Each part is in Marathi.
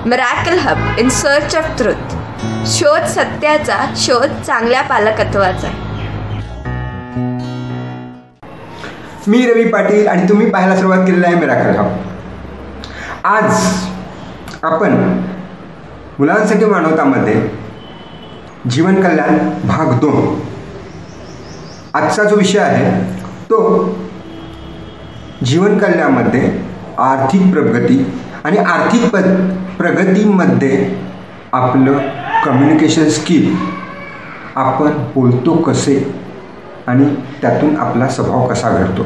Miracle hub in search of truth. शोध सत्याचा, शोध चांगल्या पालकत्वाचा. मी रवी पाटील आणि तुम्ही पाहायला सुरुवात केलेली आहे मिरॅकल हब. आज आपण मुलांसाठी मानवतामध्ये जीवन कल्याण भाग 2 आजचा जो विषय आहे तो जीवन कल्याणामध्ये आर्थिक प्रगती आणि आर्थिक प्रगतीमध्ये आपलं कम्युनिकेशन स्किल, आपण बोलतो कसे आणि त्यातून आपला स्वभाव कसा घडतो.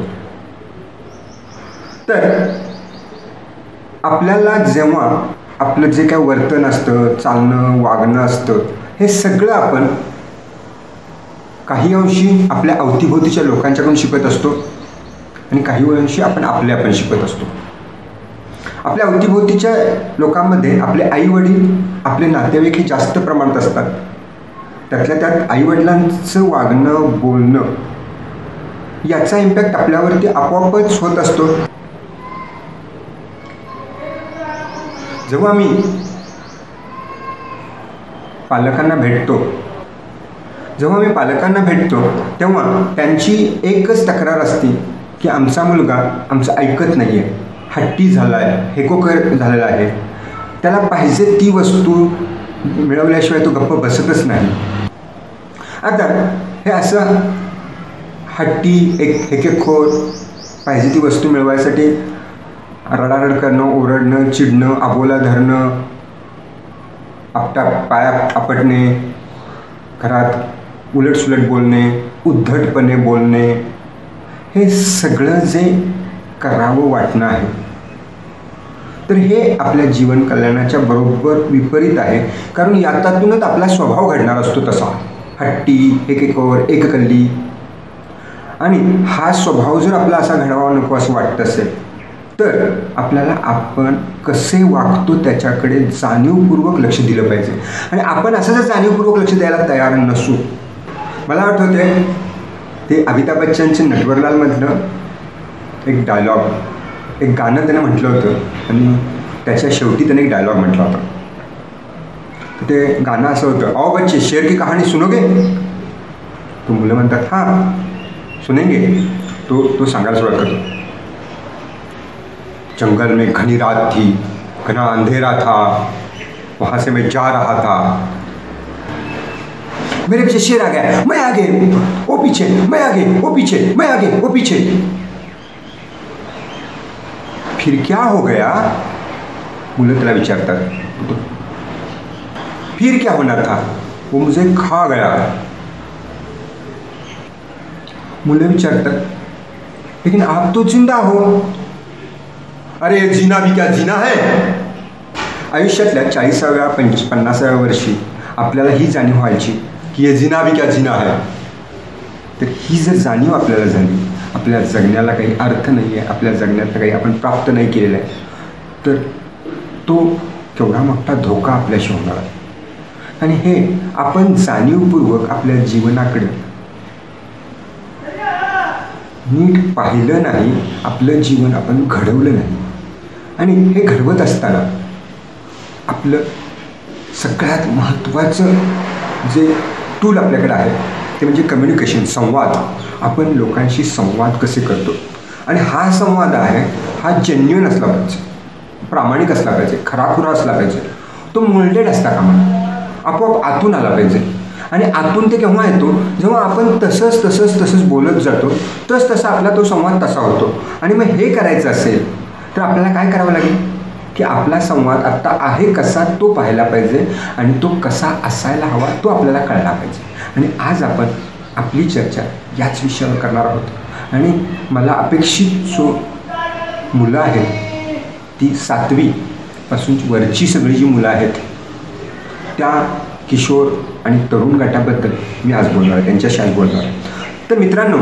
तर आपल्याला जेव्हा आपलं जे काय वर्तन असतं, चालणं वागणं असतं, हे सगळं आपण काही अंशी आपल्या अवतीभोवतीच्या लोकांच्याकडून शिकत असतो आणि काही अंशी आपण शिकत असतो. आपल्या अवतीभोवतीच्या लोकांमध्ये आपले आईवडील, आपले नातेवाईक हे जास्त प्रमाणात असतात. त्यातल्या त्यात आईवडिलांचं वागणं बोलणं याचा इम्पॅक्ट आपल्यावरती आपोआपच होत असतो. जेव्हा मी पालकांना भेटतो तेव्हा त्यांची एकच तक्रार असते की आमचा मुलगा आमचं ऐकत नाही आहे, हट्टी झाला आहे, हेकोकर झालेला आहे, त्याला पाहिजे ती वस्तू मिळवल्याशिवाय तो गप्प बसतच नाही. आता हे असं हट्टी हेकेखोर पाहिजे ती वस्तू मिळवायसाठी रडारड करणं, ओरडणं, चिडणं, आबोला धरणं, पाया आपटणे, घरात उलटसुलट बोलणे, उद्धटपणे बोलणे, हे सगळं जे करावं वाटणं आहे, तर हे आपल्या जीवन कल्याणाच्या बरोबर विपरीत आहे. कारण यातूनच आपला स्वभाव घडणार असतो तसा हट्टी, हेकेखोर, एककल्ली. आणि हा स्वभाव जर आपला असा घडावा नको असं वाटत असेल तर आपल्याला आपण कसे वागतो त्याच्याकडे जाणीवपूर्वक लक्ष दिलं पाहिजे. आणि आपण असं जर जाणीवपूर्वक लक्ष द्यायला तयार नसू, मला आठवते ते अमिताभ बच्चनचे नटवरलालमधलं एक डायलॉग, एक गाणं त्याने म्हटलं होतं आणि त्याच्या शेवटी त्याने एक डायलॉग म्हटला होता. ते गाणं असं होतं, आओ बच्चे शेर की कहाणी सुनोगे. तो मुलं म्हणतात हां सुनेंगे. तो सांगायला सुरुवात करतो, जंगल में घनी रात थी, घना अंधेरा था, वहाँ से मैं जा रहा था, मेरे पीछे शेर आ गया, मैं आगे वो पीछे, मैं आगे वो पीछे, मैं आगे वो पीछे. फिर क्या हो गया, मुलं त्याला विचारतात. फिर क्या होना था, वो मुझे खा गया. मुलं विचारतात, लेकिन आप तो जिंदा हो. अरे जीना भी क्या जीना है. आयुष्यातल्या 40व्या 50व्या वर्षी आपल्याला ही जाणीव व्हायची की ये जीना भी क्या जीना है. तर ही जर जाणीव आपल्याला झाली, आपल्या जगण्याला काही अर्थ नाही आहे, आपल्या जगण्यात काही आपण प्राप्त नाही केलेलं आहे, तर तो केवढा मोठा धोका आपल्याशी होणार आहे. आणि हे आपण जाणीवपूर्वक आपल्या जीवनाकडे नीट पाहिलं नाही, आपलं जीवन आपण घडवलं नाही. आणि हे घडवत असताना आपलं सगळ्यात महत्त्वाचं जे टूल आपल्याकडे आहे ते म्हणजे कम्युनिकेशन, संवाद. आपण लोकांशी संवाद कसे करतो आणि हा संवाद आहे हा जेन्युइन असला पाहिजे, प्रामाणिक असला पाहिजे, खराखुरा असला पाहिजे. तो मोल्डेड असता कामा नये, आपोआप आतून आला पाहिजे. आणि आतून ते केव्हा येतो, जेव्हा आपण तसंच बोलत जातो, तसा आपला तो संवाद तसा होतो. आणि मग हे करायचं असेल तर आपल्याला काय करावं लागेल की आपला संवाद आत्ता आहे कसा तो पाहायला पाहिजे आणि तो कसा असायला हवा तो आपल्याला कळला पाहिजे. आणि आज आपण आपली चर्चा याच विषयावर करणार आहोत. आणि मला अपेक्षित जो मुलं आहेत ती 7वी पासूनची वरची सगळी जी मुलं आहेत त्या किशोर आणि तरुण गटाबद्दल मी आज बोलणार आहे, त्यांच्याशी आज बोलणार आहे. तर मित्रांनो,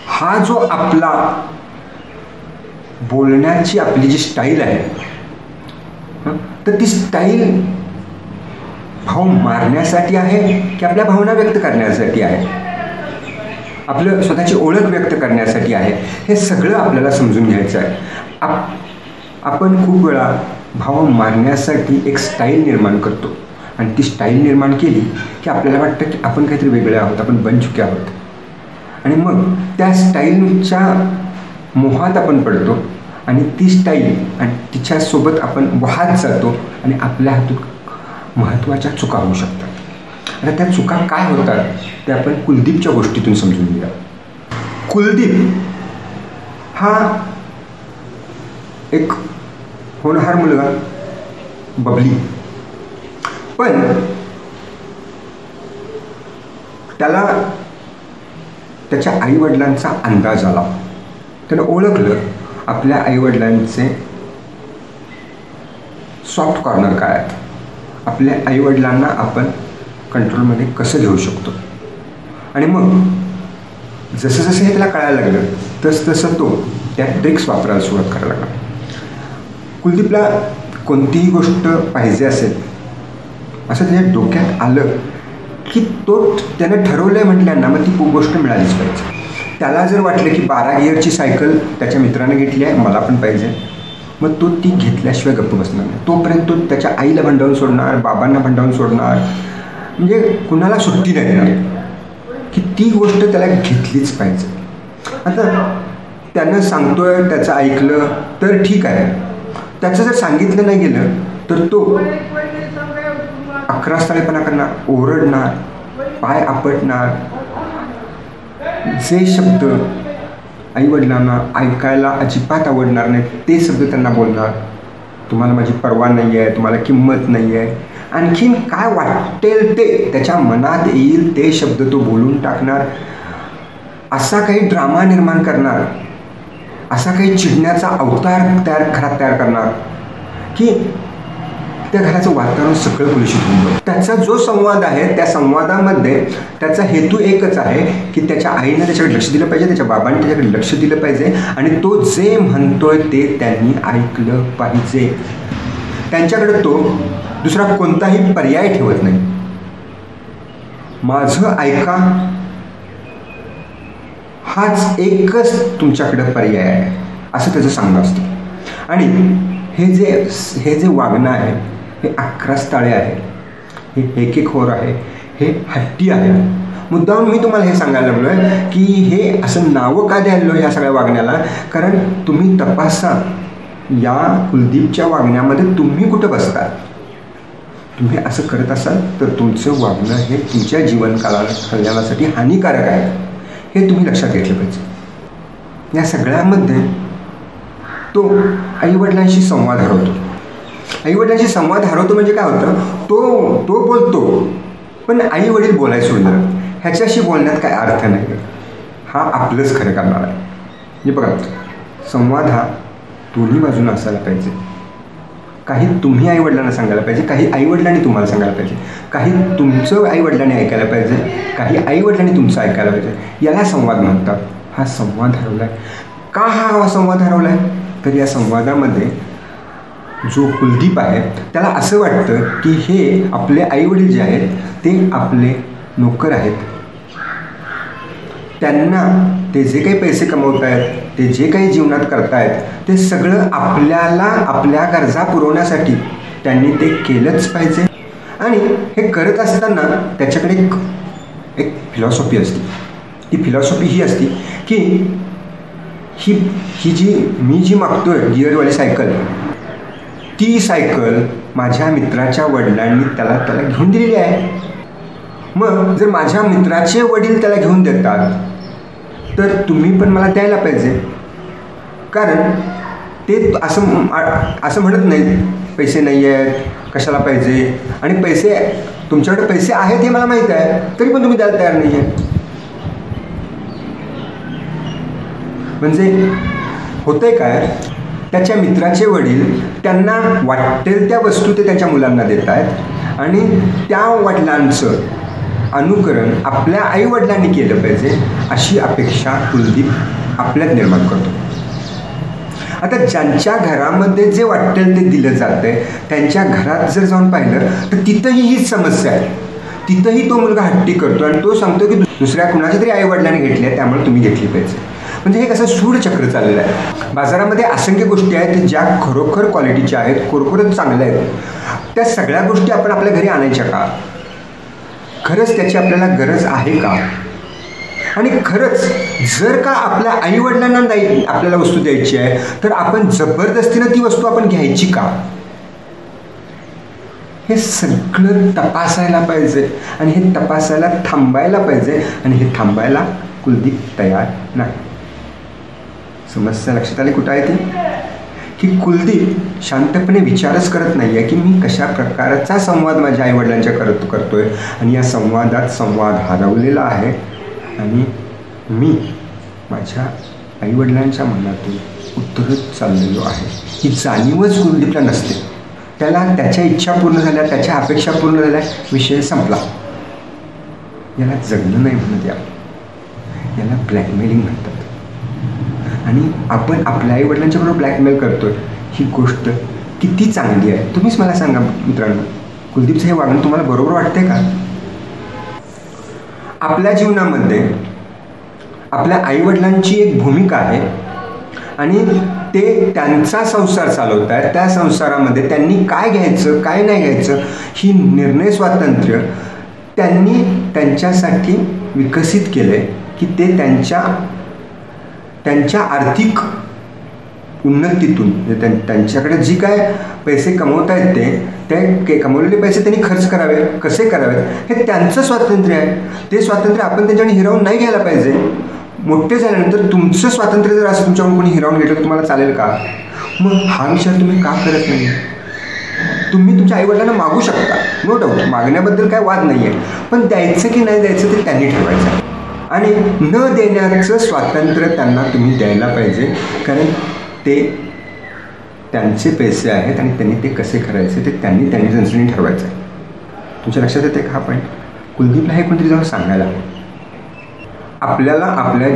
हा जो आपला बोलण्याची आपली जी स्टाईल आहे, तर ती स्टाईल भाव मारण्यासाठी आहे की आपल्या भावना व्यक्त करण्यासाठी आहे, आपलं स्वतःची ओळख व्यक्त करण्यासाठी आहे, हे सगळं आपल्याला समजून घ्यायचं आहे. आपण खूप वेळा भाव मारण्यासाठी एक स्टाईल निर्माण करतो आणि ती स्टाईल निर्माण केली की आपल्याला वाटतं की आपण काहीतरी वेगळे आहोत, आपण बन चुके आहोत आणि मग त्या स्टाईलच्या मोहात आपण पडतो आणि ती स्टाईल आणि तिच्यासोबत आपण वाहत जातो आणि आपल्या हातून महत्त्वाच्या चुका होऊ शकतात. आता त्या चुका काय होतात ते आपण कुलदीपच्या गोष्टीतून समजून घेऊया. कुलदीप हा एक होणहार मुलगा, बबली, पण त्याला त्याच्या आईवडिलांचा अंदाज आला. त्यानं ओळखलं आपल्या आईवडिलांचे सॉफ्ट कॉर्नर काय आहेत, आपल्या आईवडिलांना आपण कंट्रोलमध्ये कसं घेऊ शकतो. आणि मग जसं जसं हे त्याला कळायला लागलं तसं तो त्या ट्रिक्स वापरायला सुरुवात करायला लागला. कुलदीपला कोणतीही गोष्ट पाहिजे असेल असं त्याच्या डोक्यात आलं की त्यानं ठरवलं आहे म्हटल्यानं मग ती गोष्ट मिळालीच पाहिजे. त्याला जर वाटलं की 12 गिअरची सायकल त्याच्या मित्राने घेतली आहे, मला पण पाहिजे, मग तो ती घेतल्याशिवाय गप्प बसणार नाही. तोपर्यंत तो त्याच्या आईला भंडावून सोडणार, बाबांना भंडावून सोडणार, म्हणजे कुणाला सुट्टी नाही देणार की ती गोष्ट त्याला घेतलीच पाहिजे. आता त्यानं सांगतोय, त्याचं ऐकलं तर ठीक आहे, त्याचं जर सांगितलं नाही गेलं तर तो 11 स्थळेपणा करणार, ओरडणार, पाय आपटणार, जे शब्द आईवडिलांना ऐकायला अजिबात आवडणार नाही ते शब्द त्यांना बोलणार. तुम्हाला माझी पर्वा नाही आहे, तुम्हाला किंमत नाही आहे, आणखीन काय वाटेल ते त्याच्या मनात येईल ते शब्द तो बोलून टाकणार. असा काही ड्रामा निर्माण करणार, असा काही चिडण्याचा अवतार घरात तयार करणार की त्या घराचं वातावरण सगळं कलुषित होऊन जाईल. त्याचा जो संवाद आहे त्या संवादामध्ये त्याचा हेतू एकच आहे की त्याच्या आईनं त्याच्याकडे लक्ष दिलं पाहिजे, त्याच्या बाबांनी त्याच्याकडे लक्ष दिलं पाहिजे आणि तो जे म्हणतोय ते त्यांनी ऐकलं पाहिजे. त्यांच्याकडे तो दुसरा कोणताही पर्याय ठेवत नाही. माझं ऐका हाच एकच तुमच्याकडे पर्याय आहे असं त्याचं सांगणं असतं. आणि हे जे वागणं आहे हे 11 स्थळे आहे, हे हेकेखोर आहे, हे हट्टी आहे. मुद्दाम मी तुम्हाला हे सांगायला लागलो आहे की हे असं नावं का द्यायला ह्या सगळ्या वागण्याला, कारण तुम्ही तपासा या कुलदीपच्या वागण्यामध्ये तुम्ही कुठं बसता. तुम्ही असं करत असाल तर तुमचं वागणं हे तुमच्या कल्याणासाठी हानिकारक आहे, हे तुम्ही लक्षात घेतलं पाहिजे. या सगळ्यामध्ये तो आईवडिलांशी संवाद हरवतो. आईवडिलांशी संवाद हरवतो म्हणजे काय होतं, तो बोलतो पण आईवडील बोलायला सोडलं, ह्याच्याशी बोलण्यात काय अर्थ नाही, हा आपलंच खरं करणार आहे. म्हणजे बघा, संवाद हा दोन्ही बाजूनं असायला पाहिजे. काही तुम्ही आईवडिलांना सांगायला पाहिजे, काही आईवडिलांनी तुम्हाला सांगायला पाहिजे, काही तुमचं आईवडिलांनी ऐकायला पाहिजे, काही आईवडिलांनी तुमचं ऐकायला पाहिजे. याला संवाद म्हणतात. हा संवाद हरवला आहे. का हा संवाद हरवला आहे तर या संवादामध्ये जो कुलदीप आहे त्याला असं वाटतं की हे आपले आईवडील जे आहेत ते आपले नोकर आहेत. त्यांना ते जे काही पैसे कमवत आहेत, ते जे काही जीवनात करतायत ते सगळं आपल्याला आपल्या गरजा पुरवण्यासाठी त्यांनी ते केलंच पाहिजे. आणि हे करत असताना त्याच्याकडे एक फिलॉसॉफी असते. ती फिलॉसॉफी ही असते की ही जी मागतोय गिअरवाली सायकल, ती सायकल माझ्या मित्राच्या वडिलांनी त्याला घेऊन दिलेली आहे. मग जर माझ्या मित्राचे वडील त्याला घेऊन देतात तर तुम्ही पण मला द्यायला पाहिजे, कारण ते असं म्हणत नाहीत पैसे नाही आहेत कशाला पाहिजे, आणि पैसे तुमच्याकडे पैसे आहेत हे मला माहीत आहे तरी पण तुम्ही द्यायला तयार नाही आहे. म्हणजे होतंय काय, त्याच्या मित्राचे वडील त्यांना वाटेल त्या वस्तू ते त्यांच्या मुलांना देत आहेत आणि त्या वडिलांचं अनुकरण आपल्या आईवडिलांनी केलं पाहिजे अशी अपेक्षा कुलदीप आपल्यात निर्माण करतो. आता ज्यांच्या घरामध्ये जे वाटेल ते दिलं जातं आहे त्यांच्या घरात जर जाऊन पाहिलं तर तिथंही हीच समस्या आहे. तिथंही तो मुलगा हट्टी करतो आणि तो सांगतो की दुसऱ्या कुणाच्या तरी आईवडिलांनी घेतली आहे त्यामुळे तुम्ही घेतली पाहिजे. म्हणजे हे कसं सूडचक्र चाललेलं आहे. बाजारामध्ये असंख्य गोष्टी आहेत ज्या खरोखर क्वालिटीच्या आहेत, खरोखरच चांगल्या आहेत. त्या सगळ्या गोष्टी आपण आपल्या घरी आणायच्या का? खरंच त्याची आपल्याला गरज आहे का? आणि खरंच जर का आपल्या आईवडिलांना आपल्याला वस्तू द्यायची आहे तर आपण जबरदस्तीनं ती वस्तू आपण घ्यायची का? हे सगळं तपासायला पाहिजे आणि हे तपासायला थांबायला पाहिजे. आणि हे थांबायला कुलदीप तयार नाही. समस्या लक्षात आली कुठं आहे ती? की कुलदीप शांतपणे विचारच करत नाही आहे की मी कशा प्रकारचा संवाद माझ्या आईवडिलांच्या करतोय आणि या संवादात संवाद हरवलेला आहे आणि मी माझ्या आईवडिलांच्या मनातून उतरत चाललेलो आहे. ही जाणीवच कुलदीपला नसते. त्याला त्याच्या इच्छा पूर्ण झाल्या, त्याच्या अपेक्षा पूर्ण झाल्या, विषय संपला. याला जगणं नाही म्हणत, याला ब्लॅकमेलिंग म्हणतात. आणि आपण आपल्या आईवडिलांच्या बरोबर ब्लॅकमेल करतोय ही गोष्ट किती चांगली आहे तुम्हीच मला सांगा मित्रांनो. कुलदीपचं हे वागणं तुम्हाला बरोबर वाटते का? आपल्या जीवनामध्ये आपल्या आईवडिलांची एक भूमिका आहे आणि ते त्यांचा संसार चालवत आहेत. त्या संसारामध्ये त्यांनी काय घ्यायचं काय नाही घ्यायचं ही निर्णय स्वातंत्र्य त्यांनी त्यांच्यासाठी विकसित केले की ते त्यांच्या आर्थिक उन्नतीतून त्यांच्याकडे जी काय पैसे कमवता आहेत ते कमवलेले पैसे त्यांनी खर्च करावे, कसे करावेत हे त्यांचं स्वातंत्र्य आहे. ते स्वातंत्र्य आपण त्यांच्याकडे हिरावून नाही घ्यायला पाहिजे. मोठे झाल्यानंतर तुमचं स्वातंत्र्य जर असं तुमच्याकडून कोणी हिरावून घेतलं तर तुम्हाला चालेल का? मग हा विचार तुम्ही का करत नाही? तुम्ही तुमच्या आईवडिलांना मागू शकता, नो डाऊट, मागण्याबद्दल काय वाद नाही आहे. पण द्यायचं की नाही द्यायचं ते त्यांनी ठरवायचं आणि न देण्याचं स्वातंत्र्य त्यांना तुम्ही द्यायला पाहिजे. कारण ते त्यांचे पैसे आहेत आणि त्यांनी ते कसे करायचे ते त्यांनी त्यांनी ठरवायचं आहे. तुमच्या लक्षात येते का हा पॉईंट? कुलदीपला हे कोणतरी जाऊन सांगायला आपल्याला आपल्या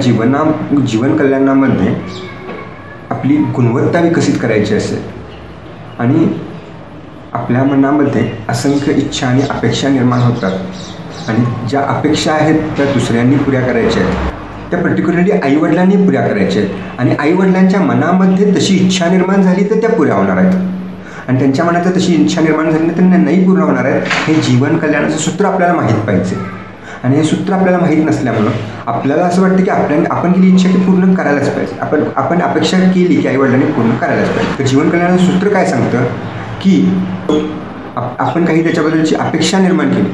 जीवन कल्याणामध्ये आपली गुणवत्ता विकसित करायची असेल आणि आपल्या मनामध्ये असंख्य इच्छा आणि अपेक्षा निर्माण होतात आणि ज्या अपेक्षा आहेत त्या दुसऱ्यांनी पुऱ्या करायच्या आहेत, त्या पर्टिक्युलरली आईवडिलांनी पुऱ्या करायच्या आहेत आणि आईवडिलांच्या मनामध्ये तशी इच्छा निर्माण झाली तर त्या पुऱ्या होणार आहेत आणि त्यांच्या मनात तशी इच्छा निर्माण झाली तर त्यांना नाही पूर्ण होणार आहेत. हे जीवन कल्याणाचं सूत्र आपल्याला माहीत पाहिजे आणि हे सूत्र आपल्याला माहीत नसल्यामुळं आपल्याला असं वाटतं की आपण केली इच्छा की पूर्ण करायलाच पाहिजे. आपण अपेक्षा केली की आईवडिलांनी पूर्ण करायलाच पाहिजे. तर जीवन कल्याणाचं सूत्र काय सांगतं की आपण काही त्याच्याबद्दलची अपेक्षा निर्माण केली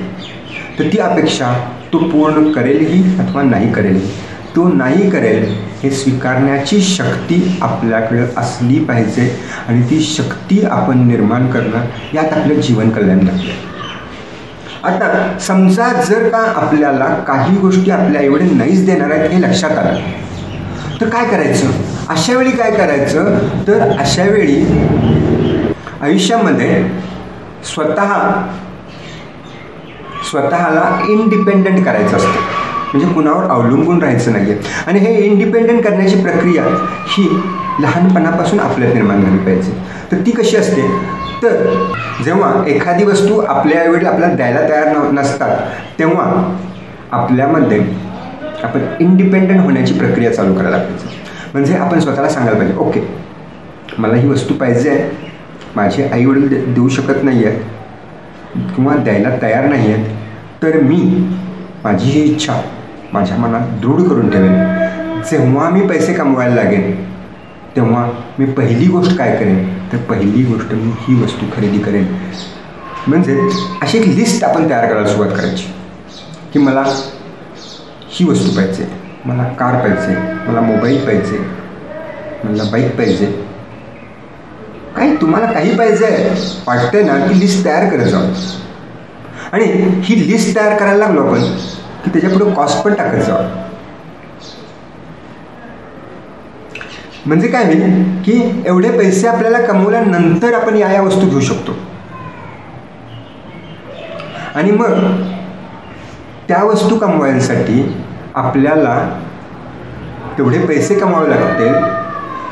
तर ती अपेक्षा तो पूर्ण करेलही अथवा नाही करेलही. तो नाही करेल हे स्वीकारण्याची शक्ती आपल्याकडं असली पाहिजे आणि ती शक्ती आपण निर्माण करणं यात आपलं जीवन कल्याण लागतं. आता समजा जर का आपल्याला काही गोष्टी आपल्या आईवडील नाहीच देणार आहेत हे लक्षात आलं तर काय करायचं? अशा वेळी काय करायचं? तर अशा वेळी आयुष्यामध्ये स्वतःला इंडिपेंडंट करायचं असतं. म्हणजे कुणावर अवलंबून राहायचं नाही आहे. आणि हे इंडिपेंडंट करण्याची प्रक्रिया ही लहानपणापासून आपल्यात निर्माण झाली पाहिजे. तर ती कशी असते? तर जेव्हा एखादी वस्तू आपल्या आईवडील आपल्याला द्यायला तयार नसतात तेव्हा आपल्यामध्ये आपण इंडिपेंडंट होण्याची प्रक्रिया चालू करायला पाहिजे. म्हणजे आपण स्वतःला सांगायला पाहिजे ओके मला ही वस्तू पाहिजे आहे, माझे आईवडील देऊ शकत नाही आहेत किंवा द्यायला तयार नाही आहेत, तर मी माझी ही इच्छा माझ्या मनात दृढ करून ठेवेन. जेव्हा मी पैसे कमवायला लागेन तेव्हा मी पहिली गोष्ट काय करेन तर पहिली गोष्ट मी ही वस्तू खरेदी करेन. म्हणजे अशी एक लिस्ट आपण तयार करायला सुरुवात करायची की मला ही वस्तू पाहिजे, मला कार पाहिजे, मला मोबाईल पाहिजे, मला बाईक पाहिजे, काही तुम्हाला काही पाहिजे वाटतंय ना की लिस्ट तयार करत जाऊ. आणि ही लिस्ट तयार करायला लागलो आपण की त्याच्यापुढे कॉस्ट पण टाकत जाऊ. म्हणजे काय होईल की एवढे पैसे आपल्याला कमवल्यानंतर आपण या वस्तू घेऊ शकतो आणि मग त्या वस्तू कमवायसाठी आपल्याला तेवढे पैसे कमवावे लागतील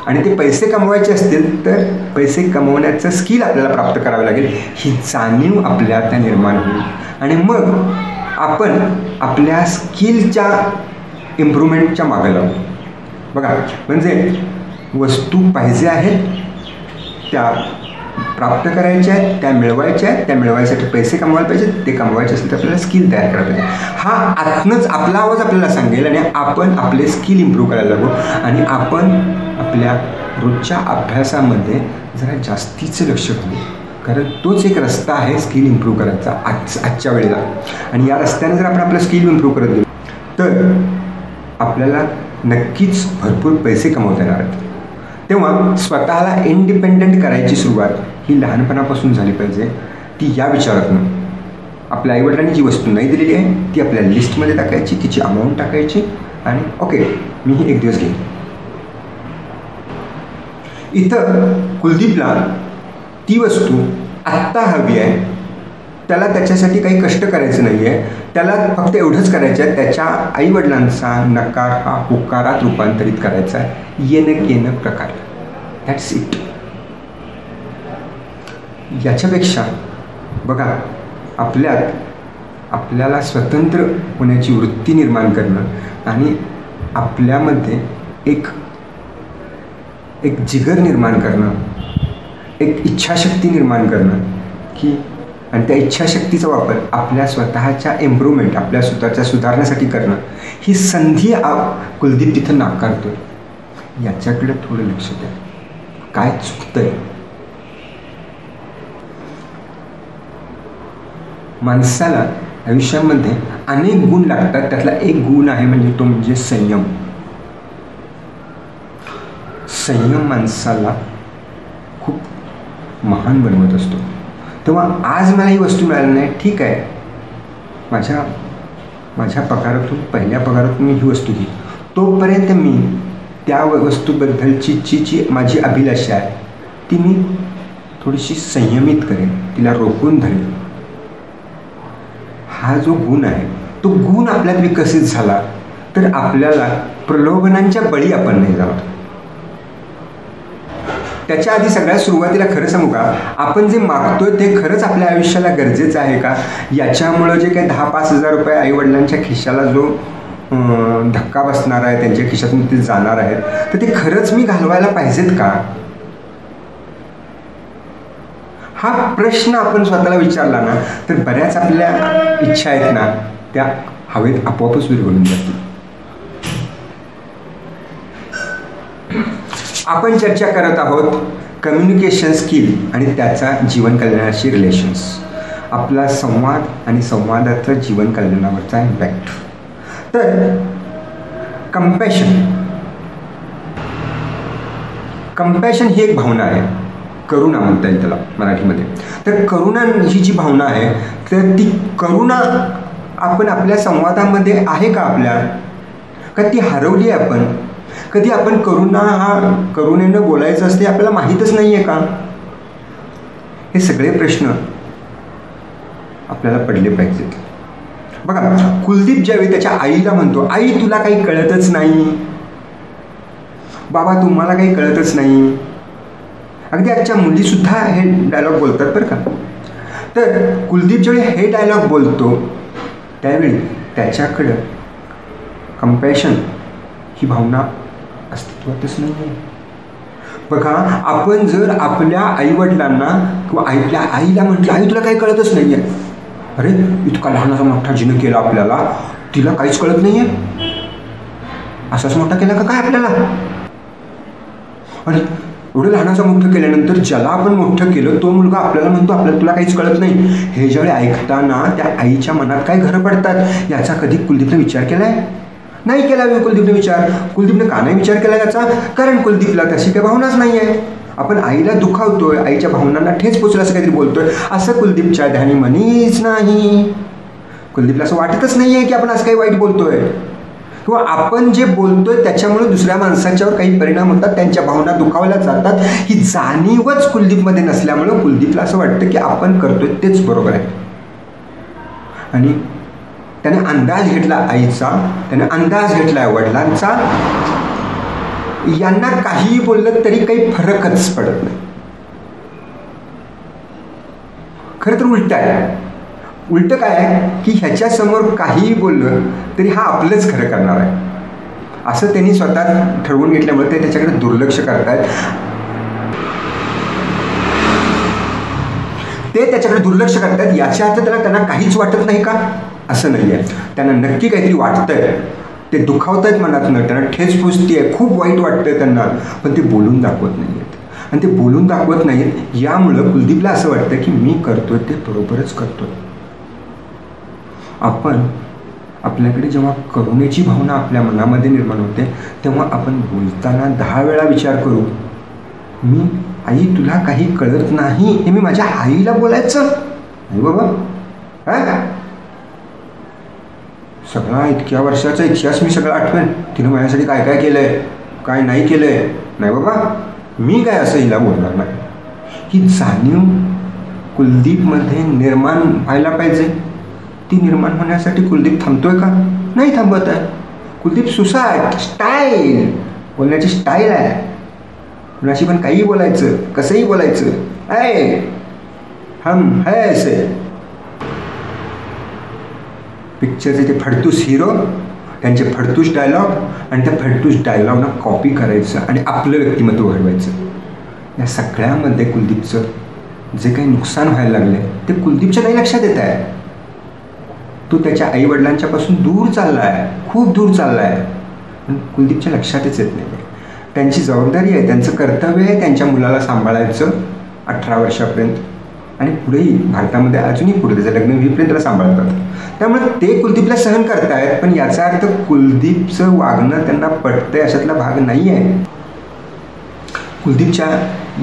आणि ते पैसे कमवायचे असतील तर पैसे कमवण्याचं स्किल आपल्याला प्राप्त करावं लागेल. ही जाणीव आपल्यात निर्माण होईल आणि मग आपण आपल्या स्किलच्या इम्प्रूव्हमेंटच्या मागे लागू. बघा, म्हणजे वस्तू पाहिजे आहेत त्या प्राप्त करायच्या आहेत, त्या मिळवायच्या आहेत, त्या मिळवायसाठी पैसे कमवायला पाहिजेत, ते कमवायचे असेल तर आपल्याला स्किल तयार करायला पाहिजे. हा आतनंच आपला आवाज आपल्याला सांगेल आणि आपण आपले स्किल इम्प्रूव्ह करायला लागू आणि आपण आपल्या रोजच्या अभ्यासामध्ये जरा जास्तीचं लक्ष घालू, कारण तोच एक रस्ता आहे स्किल इम्प्रूव्ह करायचा आजच्या वेळेला. आणि या रस्त्याने जर आपण आपलं स्किल इम्प्रूव्ह करत गेलो तर आपल्याला नक्कीच भरपूर पैसे कमवता येणार आहेत. तेव्हा स्वतःला इंडिपेंडंट करायची सुरुवात ही लहानपणापासून झाली पाहिजे. ती या विचारातून आपल्या आईवडिलांनी जी वस्तू नाही दिलेली आहे ती आपल्या लिस्टमध्ये टाकायची, तिची अमाऊंट टाकायची आणि ओके मी ही एक दिवस घेईन. इथं कुलदीपला ती वस्तू आत्ता हवी आहे, त्याला त्याच्यासाठी काही कष्ट करायचं नाही आहे, त्याला फक्त एवढंच करायचं आहे, त्याच्या आईवडिलांचा नकार हा होकारात रूपांतरित करायचा आहे, येणं केनं प्रकार. That's it. याच्यापेक्षा बघा, आपल्याला स्वतंत्र होण्याची वृत्ती निर्माण करणं आणि आपल्यामध्ये एक जिगर निर्माण करणं, एक इच्छाशक्ती निर्माण करणं की आणि त्या इच्छाशक्तीचा वापर आपल्या स्वतःच्या इम्प्रूव्हमेंट, आपल्या स्वतःच्या सुधारण्यासाठी करणं, ही संधी कुलदीप तिथं नाकारतो. याच्याकडे थोडं लक्ष द्या, काय चुकतंय. माणसाला आयुष्यामध्ये अनेक गुण लागतात, त्यातला एक गुण आहे म्हणजे तो म्हणजे संयम. संयम माणसाला खूप महान बनवत असतो. तेव्हा आज मला ही वस्तू मिळाली नाही, ठीक आहे, माझ्या पगारातून, पहिल्या पगारातून मी ही वस्तू घेईन, तोपर्यंत मी त्या वस्तूबद्दलची जी माझी अभिलाषा आहे ती मी थोडीशी संयमित करेन, तिला रोखून धरेन. हा जो गुण आहे तो गुण आपल्यात विकसित झाला तर आपल्याला प्रलोभनांच्या बळी आपण नाही जाणार. त्याच्या आधी सगळ्यात सुरुवातीला खरं सांगू का, आपण जे मागतोय ते खरंच आपल्या आयुष्याला गरजेचं आहे का? याच्यामुळं जे काही 10-5 हजार रुपये आईवडिलांच्या खिशाला जो धक्का बसणार आहे, त्यांच्या खिशातून ते जाणार आहेत, तर ते खरंच मी घालवायला पाहिजेत का? हा प्रश्न आपण स्वतःला विचारला ना तर बऱ्याच आपल्या इच्छा आहेत ना त्या हवेत आपोआपच विरघळून जातील. आपण चर्चा करत आहोत कम्युनिकेशन स्किल आणि त्याचा जीवन कल्याणाशी रिलेशन्स, आपला संवाद आणि संवादाचा जीवन कल्याणावरचा इम्पॅक्ट. तर कंपॅशन ही एक भावना आहे, करुणा म्हणता येईल त्याला मराठीमध्ये. तर करुणा ही जी भावना आहे तर ती करुणा आपण आपल्या संवादामध्ये आहे का आपल्या, का ती हरवली आहे आपण? कधी आपण करुणेनं बोलायचं असते आपल्याला माहीतच नाही आहे का? हे सगळे प्रश्न आपल्याला पडले पाहिजेत. बघा, कुलदीप ज्यावेळी त्याच्या आईला म्हणतो, आई तुला काही कळतच नाही, बाबा तुम्हाला काही कळतच नाही, अगदी आजच्या मुलीसुद्धा हे डायलॉग बोलतात बरं का. तर कुलदीप ज्यावेळी हे डायलॉग बोलतो त्यावेळी त्याच्याकडं कंपॅशन ही भावना अस्तित्वातच नाही आहे. बघा, आपण जर आपल्या आईवडिलांना किंवा आपल्या आईला म्हटलं, आई तुला काही कळतच नाही आहे, अरे इतका लहानाचा मोठा जिनं केला आपल्याला, तिला काहीच कळत नाही आहे, असाच मोठा केला का काय आपल्याला? आणि एवढं लहानाचं मोठं केल्यानंतर ज्याला आपण मोठं केलं तो मुलगा आपल्याला म्हणतो आपल्याला तुला काहीच कळत नाही. हे ज्यावेळी ऐकताना त्या आईच्या मनात काय घरं पडतात याचा कधी कुलदीपने विचार केला आहे? नाही केला कुलदीपने विचार. कुलदीपने का नाही विचार केला याचा? कारण कुलदीपला तशी काही भावनाच नाही आहे. आपण आईला दुखावतोय, आईच्या भावनांना ठेच पोचलं असं काहीतरी बोलतोय, असं कुलदीपच्या ध्यानी मनीच नाही. कुलदीपला असं वाटतच नाही आहे की आपण असं काही वाईट बोलतोय किंवा आपण जे बोलतोय त्याच्यामुळे दुसऱ्या माणसाच्यावर काही परिणाम होतात, त्यांच्या भावना दुखावल्या जातात, ही जाणीवच कुलदीपमध्ये नसल्यामुळं कुलदीपला असं वाटतं की आपण करतोय तेच बरोबर आहे. आणि त्याने अंदाज घेतला आईचा, त्याने अंदाज घेतला वडिलांचा, यांना काहीही बोललं तरी काही फरकच पडत नाही. खरं तर उलट आहे. उलट काय आहे की ह्याच्यासमोर काहीही बोललं तरी हा आपलंच खरं करणार आहे. असं त्यांनी स्वतः ठरवून घेतल्यामुळे ते त्याच्याकडे दुर्लक्ष करतात. ते त्याच्याकडे दुर्लक्ष करतात. याच्या अर्थ त्यांना काहीच वाटत नाही का? असं नाही आहे. त्यांना नक्की काहीतरी वाटतंय. ते दुखावत आहेत मनातनं, त्यांना ठेच पुसती आहे, खूप वाईट वाटतंय त्यांना, पण ते बोलून दाखवत नाही आहेत. आणि ते बोलून दाखवत नाहीत. यामुळं कुलदीपला असं वाटतं की मी करतोय ते बरोबरच करतोय. आपण आपल्याकडे जेव्हा करुणेची भावना आपल्या मनामध्ये निर्माण होते तेव्हा आपण बोलताना 10 वेळा विचार करू, मी आई तुला काही कळत नाही हे मी माझ्या आईला बोलायचं नाही बाबा. सगळा इतक्या वर्षाचा इतिहास मी सगळं आठवेन, तिनं माझ्यासाठी काय काय केलंय, काय नाही केलंय, नाही बाबा मी काय असं हिला बोलणार नाही. ही जाणीव कुलदीपमध्ये निर्माण व्हायला पाहिजे. ती निर्माण होण्यासाठी कुलदीप थांबतोय का? नाही थांबत आहे. कुलदीप सुसाट स्टाईल, बोलण्याची स्टाईल आहे. कुणाशी पण काही बोलायचं, कसंही बोलायचं. हम है ऐसे. पिक्चरचे ते फडतूस हिरो, त्यांचे फडतूस डायलॉग आणि त्या फडतूस डायलॉगना कॉपी करायचं आणि आपलं व्यक्तिमत्व घडवायचं. या सगळ्यामध्ये कुलदीपचं जे काही नुकसान व्हायला लागले ते कुलदीपच्या नाही लक्षात येत आहे. तो त्याच्या आईवडिलांच्यापासून दूर चालला आहे, खूप दूर चालला आहे, पण कुलदीपच्या लक्षातच येत नाही. त्यांची जबाबदारी आहे, त्यांचं कर्तव्य आहे त्यांच्या मुलाला सांभाळायचं 18 वर्षापर्यंत आणि पुढेही भारतामध्ये अजूनही पुढे त्याचं लग्न होईपर्यंत त्याला सांभाळतात. त्यामुळे ते कुलदीपला सहन करतायत, पण याचा अर्थ कुलदीपचं वागणं त्यांना पटतंय अशातला भाग नाही आहे. कुलदीपच्या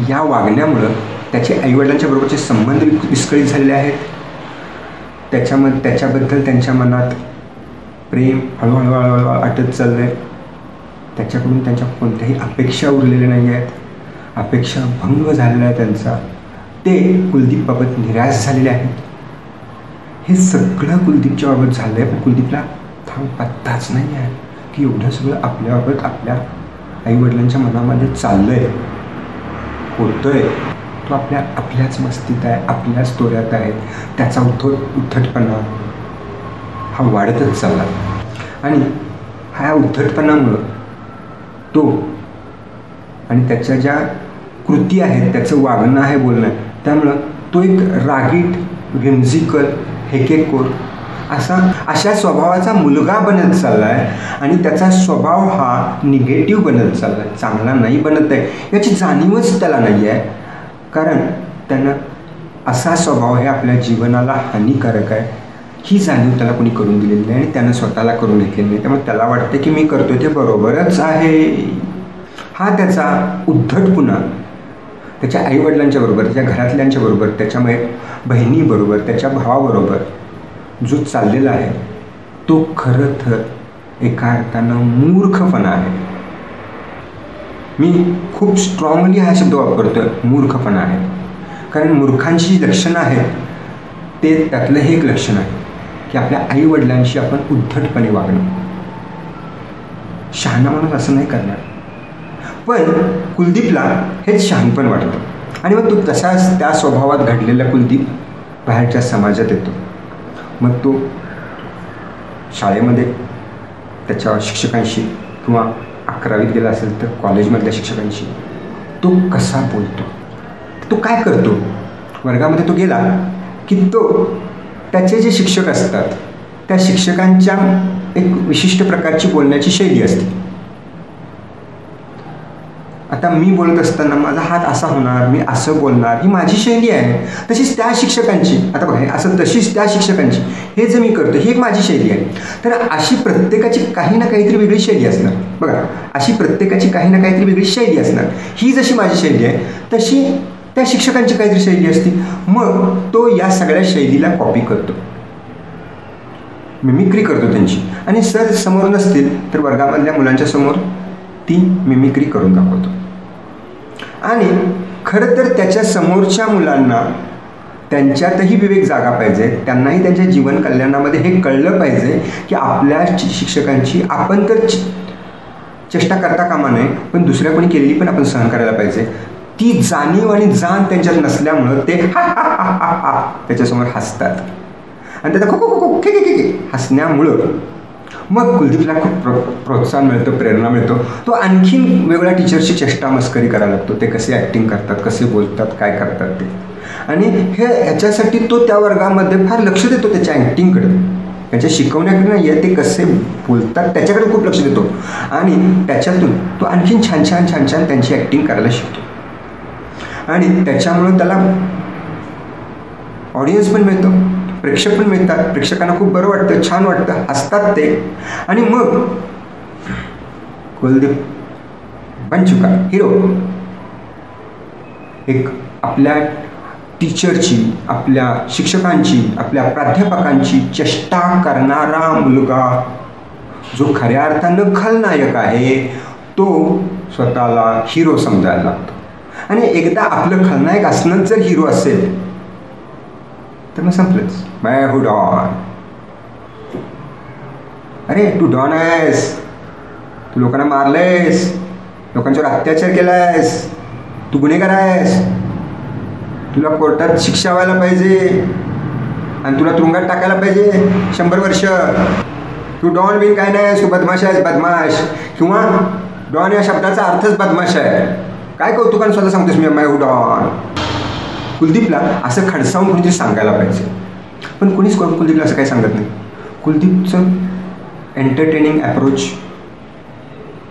या वागण्यामुळं त्याचे आईवडिलांच्या बरोबरचे संबंध विस्कळीत झालेले आहेत. त्याच्याबद्दल त्यांच्या मनात प्रेम हळूहळू आटत चाललं आहे. त्याच्याकडून त्यांच्या कोणत्याही अपेक्षा उरलेल्या नाही आहेत. अपेक्षा भंग झालेला आहे त्यांचा. ते कुलदीपबाबत निराश झालेले आहेत. हे सगळं कुलदीपच्या बाबत झालं आहे, पण कुलदीपला पत्ताच नाही आहे की एवढं सगळं आपल्याबाबत आपल्या आईवडिलांच्या मनामध्ये चाललं आहे, होतं आहे. तो आपल्याच मस्तीत आहे, आपल्याच तोऱ्यात आहे. त्याचा उद्धटपणा हा वाढतच चालला आणि ह्या उद्धटपणामुळं तो आणि त्याच्या ज्या कृती आहेत, त्याचं वागणं आहे, बोलणं आहे, त्यामुळं तो एक रागीट, व्हिम्झिकल, हेकेखोर अशा स्वभावाचा मुलगा बनत चालला आहे आणि त्याचा स्वभाव हा निगेटिव्ह बनत चालला आहे, चांगला नाही बनत आहे. याची जाणीवच त्याला नाही आहे, कारण त्यानं असा स्वभाव हे आपल्या जीवनाला हानिकारक आहे ही जाणीव त्याला कोणी करून दिलेली नाही आणि त्यानं स्वतःला करून घेतलेली नाही. त्यामुळे त्याला वाटतं की मी करतोय ते बरोबरच आहे. हा त्याचा उद्धटपणा त्याच्या आईवडिलांच्या बरोबर, त्याच्या घरातल्यांच्या बरोबर, त्याच्या बहिणीबरोबर, त्याच्या भावाबरोबर जो चाललेला आहे तो खरं तर एका अर्थानं मूर्खपणा आहे. मी खूप स्ट्रॉंगली हा शब्द वापरतोय, मूर्खपणा आहे. कारण मूर्खांची जी लक्षणं आहेत ते त्यातलं हे एक लक्षण आहे की आपल्या आईवडिलांशी आपण उद्धटपणे वागणं. शहाणा माणूस असं नाही करणार. पण कुलदीपला हेच शहाणपण वाटतं आणि मग तो तसाच त्या स्वभावात घडलेला कुलदीप बाहेरच्या समाजात येतो. मग तो शाळेमध्ये त्याच्या शिक्षकांशी किंवा 11वीत गेला असेल तर कॉलेजमधल्या शिक्षकांशी तो कसा बोलतो, तो काय करतो. वर्गामध्ये तो गेला की तो त्याचे जे शिक्षक असतात त्या शिक्षकांच्या एक विशिष्ट प्रकारची बोलण्याची शैली असते. आता मी बोलत असताना माझा हात असा होणार, मी असं बोलणार, ही माझी शैली आहे. तशीच त्या शिक्षकांची, आता बघा असं तशीच त्या शिक्षकांची, हे जे मी करतो ही एक माझी शैली आहे. तर अशी प्रत्येकाची काही ना काहीतरी वेगळी शैली असणार. बघा अशी प्रत्येकाची काही ना काहीतरी वेगळी शैली असणार. ही जशी माझी शैली आहे तशी त्या शिक्षकांची काहीतरी शैली असते. मग तो या सगळ्या शैलीला कॉपी करतो, मिमिक्री करतो त्यांची. आणि सर समोर नसतील तर वर्गामधल्या मुलांच्या समोर ती मिमिक्री करून दाखवतो. आणि खरं तर त्याच्या समोरच्या मुलांना त्यांच्यातही विवेक जागा पाहिजे. त्यांनाही त्यांच्या जीवन कल्याणामध्ये हे कळलं पाहिजे की आपल्या शिक्षकांची आपण तर चेष्टा करता कामा नये, पण दुसऱ्या कोणी केलेली पण आपण सहन करायला पाहिजे. ती जाणीव आणि जाण त्यांच्यात नसल्यामुळं ते त्याच्यासमोर हसतात आणि त्याचा खो खो खो खे खे खे हसण्यामुळं मग कुलदीपला खूप प्रोत्साहन मिळतं, प्रेरणा मिळतो. तो आणखीन वेगळ्या टीचरची चेष्टा मस्करी करायला लागतो. ते कसे ॲक्टिंग करतात, कसे बोलतात, काय करतात ते. आणि ह्याच्यासाठी तो त्या वर्गामध्ये फार लक्ष देतो त्याच्या ॲक्टिंगकडे, त्याच्या शिकवण्याकडे नाही आहे, ते कसे बोलतात त्याच्याकडे खूप लक्ष देतो. आणि त्याच्यातून तो आणखीन छान छान छान छान त्यांची ॲक्टिंग करायला शिकतो. आणि त्याच्यामुळं त्याला ऑडियन्स पण मिळतो, प्रेक्षक पण मिळतात. प्रेक्षकांना खूप बरं वाटतं, छान वाटतं, हसतात ते. आणि मग कुलदीप बन चुका हिरो. एक आपल्या टीचरची, आपल्या शिक्षकांची, आपल्या प्राध्यापकांची चेष्टा करणारा मुलगा, जो खऱ्या अर्थानं खलनायक आहे, तो स्वतःला हिरो समजायला लागतो. आणि एकदा आपलं खलनायक असणंच जर हिरो असेल तर मग संपलंच. मैं हूँ डॉन. अरे तू डॉन आहेस, तू लोकांना मारलेस, लोकांच्यावर अत्याचार केलायस, तू गुन्हेगार आहेस, तुला कोर्टात शिक्षा व्हायला पाहिजे आणि तुला तुरुंगात टाकायला पाहिजे 100 वर्ष. तू डॉन बिन काय नाही, तू बदमाश आहेस, बदमाश. किंवा डॉन या शब्दाचा अर्थच बदमाश आहे. काय कौतुकाने स्वतः सांगतोस मी मैं हूँ डॉन. कुलदीपला असं खडसावून कोणीतरी सांगायला पाहिजे, पण कोणीच कुलदीपला असं काही सांगत नाही. कुलदीपचं एंटरटेनिंग अप्रोच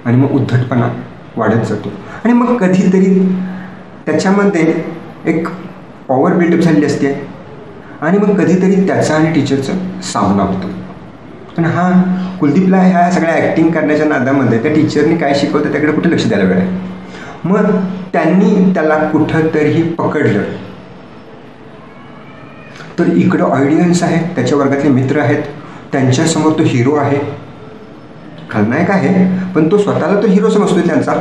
आणि मग उद्धटपणा वाढत जातो. आणि मग कधीतरी त्याच्यामध्ये एक पॉवर बिल्डअप झालेली असते आणि मग कधीतरी त्याचा आणि टीचरचा सामना होतो. पण हा कुलदीपला ह्या सगळ्या ॲक्टिंग करण्याच्या नादामध्ये त्या टीचरनी काय शिकवतं त्याकडे कुठे लक्ष द्यायला वेळ आहे. मग त्यांनी त्याला कुठंतरी पकडलं तर इकडं ऑडियन्स आहे, त्याच्या वर्गातले मित्र आहेत, त्यांच्यासमोर तो हिरो आहे, खलनायक आहे, पण तो स्वतःला तो हिरो समजतोय त्यांचा.